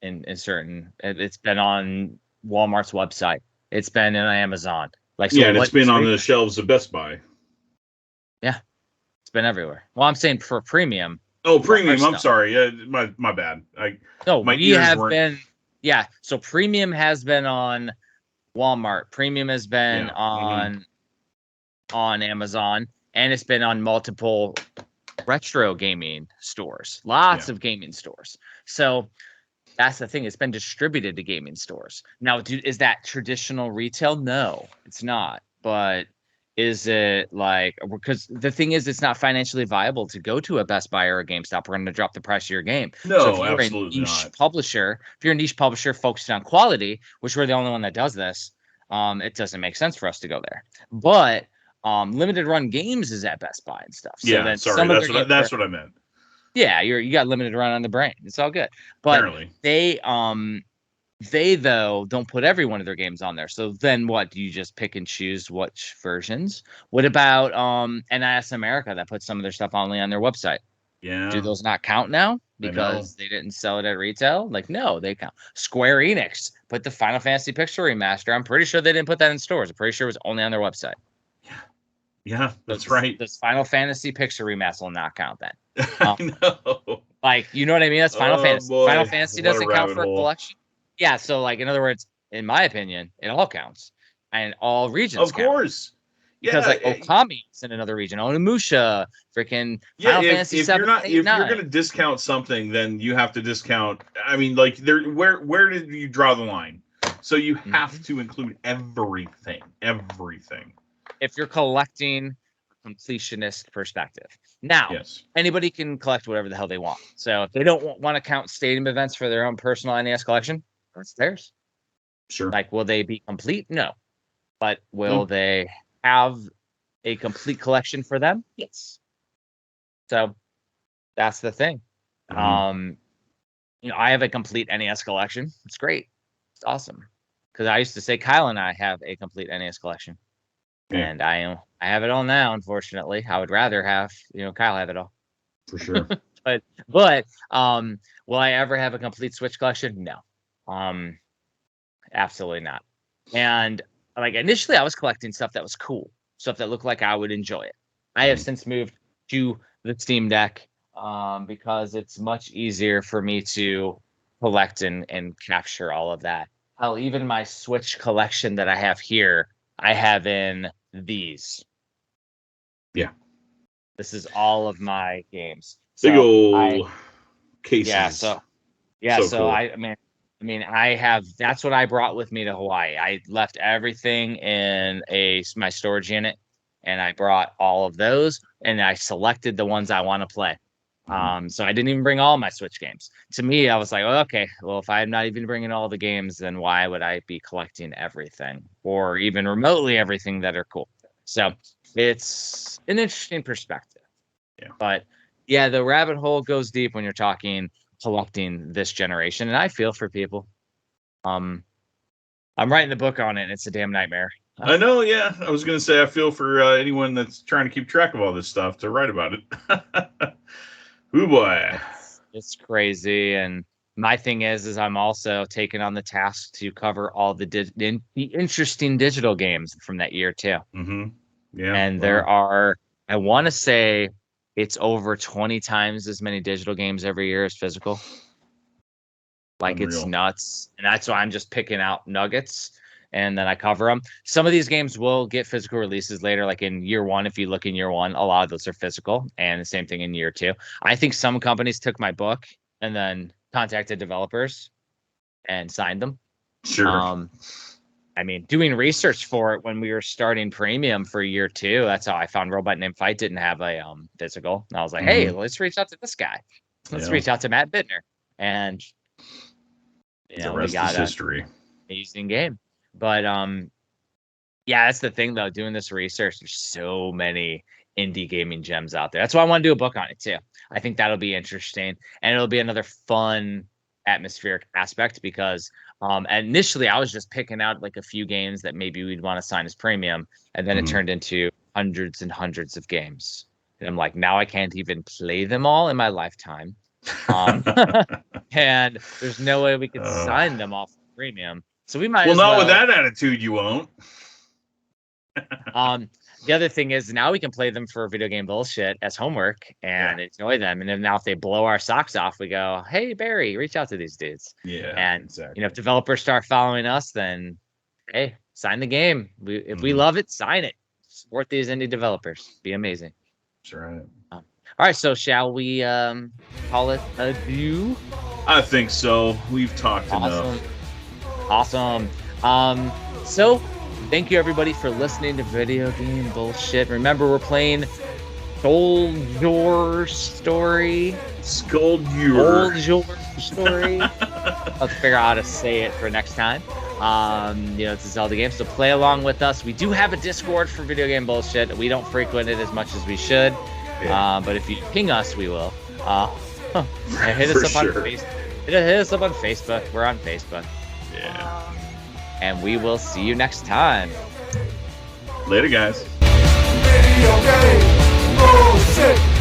in certain. It's been on Walmart's website. It's been in Amazon. Like, so and it's been on the shelves of Best Buy. Yeah, it's been everywhere. Well, I'm saying for premium. Oh, premium. I'm sorry. My bad. We have been. Yeah, so premium has been on Walmart. Premium has been on Amazon, and it's been on multiple retro gaming stores. Lots of gaming stores. So that's the thing. It's been distributed to gaming stores. Now, is that traditional retail? No, it's not. But is it like, because the thing is, it's not financially viable to go to a Best Buy or a GameStop. We're going to drop the price of your game. No, so if you're absolutely a niche not. publisher, if you're a niche publisher focused on quality, which we're the only one that does this, it doesn't make sense for us to go there. But limited run games is at Best Buy and stuff. So yeah, sorry, that's what I meant. Yeah, you got limited run on the brain. It's all good. But apparently they though don't put every one of their games on there. So then what? Do you just pick and choose which versions? What about NIS America that puts some of their stuff only on their website? Yeah. Do those not count now because they didn't sell it at retail? Like, no, they count. Square Enix put the Final Fantasy Picture Remaster. I'm pretty sure they didn't put that in stores. I'm pretty sure it was only on their website. Yeah, that's right. This Final Fantasy Picture Remaster will not count then. I know. Like, you know what I mean? That's Final Fantasy. Boy. Final Fantasy doesn't count for a collection. Yeah, so like, in other words, in my opinion, it all counts, and all regions. Of course, because like Okami is in another region, Onimusha, freaking Final Fantasy 7, 8, if 9. you're going to discount something, then you have to discount. I mean, like, where did you draw the line? So you have to include everything. If you're collecting completionist perspective. Now, anybody can collect whatever the hell they want. So if they don't want to count stadium events for their own personal NES collection, that's theirs. Sure. Like, will they be complete? No. But will they have a complete collection for them? Yes. So that's the thing. You know, I have a complete NES collection. It's great. It's awesome. Because I used to say Kyle and I have a complete NES collection. And I have it all now, unfortunately. I would rather have, Kyle have it all. For sure. but will I ever have a complete Switch collection? No. Absolutely not. And like initially I was collecting stuff that was cool, stuff that looked like I would enjoy it. I have since moved to the Steam Deck because it's much easier for me to collect and capture all of that. Hell, even my Switch collection that I have here, I have in these. Yeah. This is all of my games. Big old cases. Yeah, so cool. I have, that's what I brought with me to Hawaii. I left everything in my storage unit, and I brought all of those, and I selected the ones I want to play. So I didn't even bring all my Switch games. To me, I was like, well, okay, well, if I'm not even bringing all the games, then why would I be collecting everything or even remotely everything that are cool? So it's an interesting perspective. Yeah. But yeah, the rabbit hole goes deep when you're talking collecting this generation, and I feel for people. I'm writing the book on it, and it's a damn nightmare. I know, yeah. I was going to say I feel for anyone that's trying to keep track of all this stuff to write about it. Ooh, boy. It's crazy, and my thing is I'm also taking on the task to cover all the interesting digital games from that year too. Yeah, and there are, I want to say, it's over 20 times as many digital games every year as physical. Like, Unreal. It's nuts, and that's why I'm just picking out nuggets, and then I cover them. Some of these games will get physical releases later, like in year one. If you look in year one, a lot of those are physical, and the same thing in year two. I think some companies took my book and then contacted developers and signed them. Sure. I mean, doing research for it when we were starting premium for year two, that's how I found Robot Named Fight didn't have a physical. And I was like, hey, let's reach out to this guy. Let's reach out to Matt Bittner. And the rest is history. Amazing game. But yeah, that's the thing though. Doing this research, there's so many indie gaming gems out there. That's why I want to do a book on it too. I think that'll be interesting, and it'll be another fun atmospheric aspect because initially I was just picking out like a few games that maybe we'd want to sign as premium, and then it turned into hundreds and hundreds of games. And I'm like, now I can't even play them all in my lifetime. And there's no way we could sign them off premium. So we might. Well, not with that attitude, you won't. The other thing is now we can play them for video game bullshit as homework and enjoy them. And then now if they blow our socks off, we go, hey, Barry, reach out to these dudes. Yeah. And, exactly. if developers start following us, then, hey, sign the game. If we love it, sign it. Support these indie developers. Be amazing. That's right. All right. So shall we call it adieu? I think so. We've talked enough. Awesome. So thank you everybody for listening to Video Game Bullshit. Remember, we're playing Scold Your Story. Scold Your Story. Let's figure out how to say it for next time. It's a Zelda game, so play along with us. We do have a Discord for Video Game Bullshit. We don't frequent it as much as we should. Yeah. But if you ping us, we will. Hit us up on Facebook. Hit us up on Facebook. We're on Facebook. Yeah. And we will see you next time. Later, guys. Video Game Bullshit.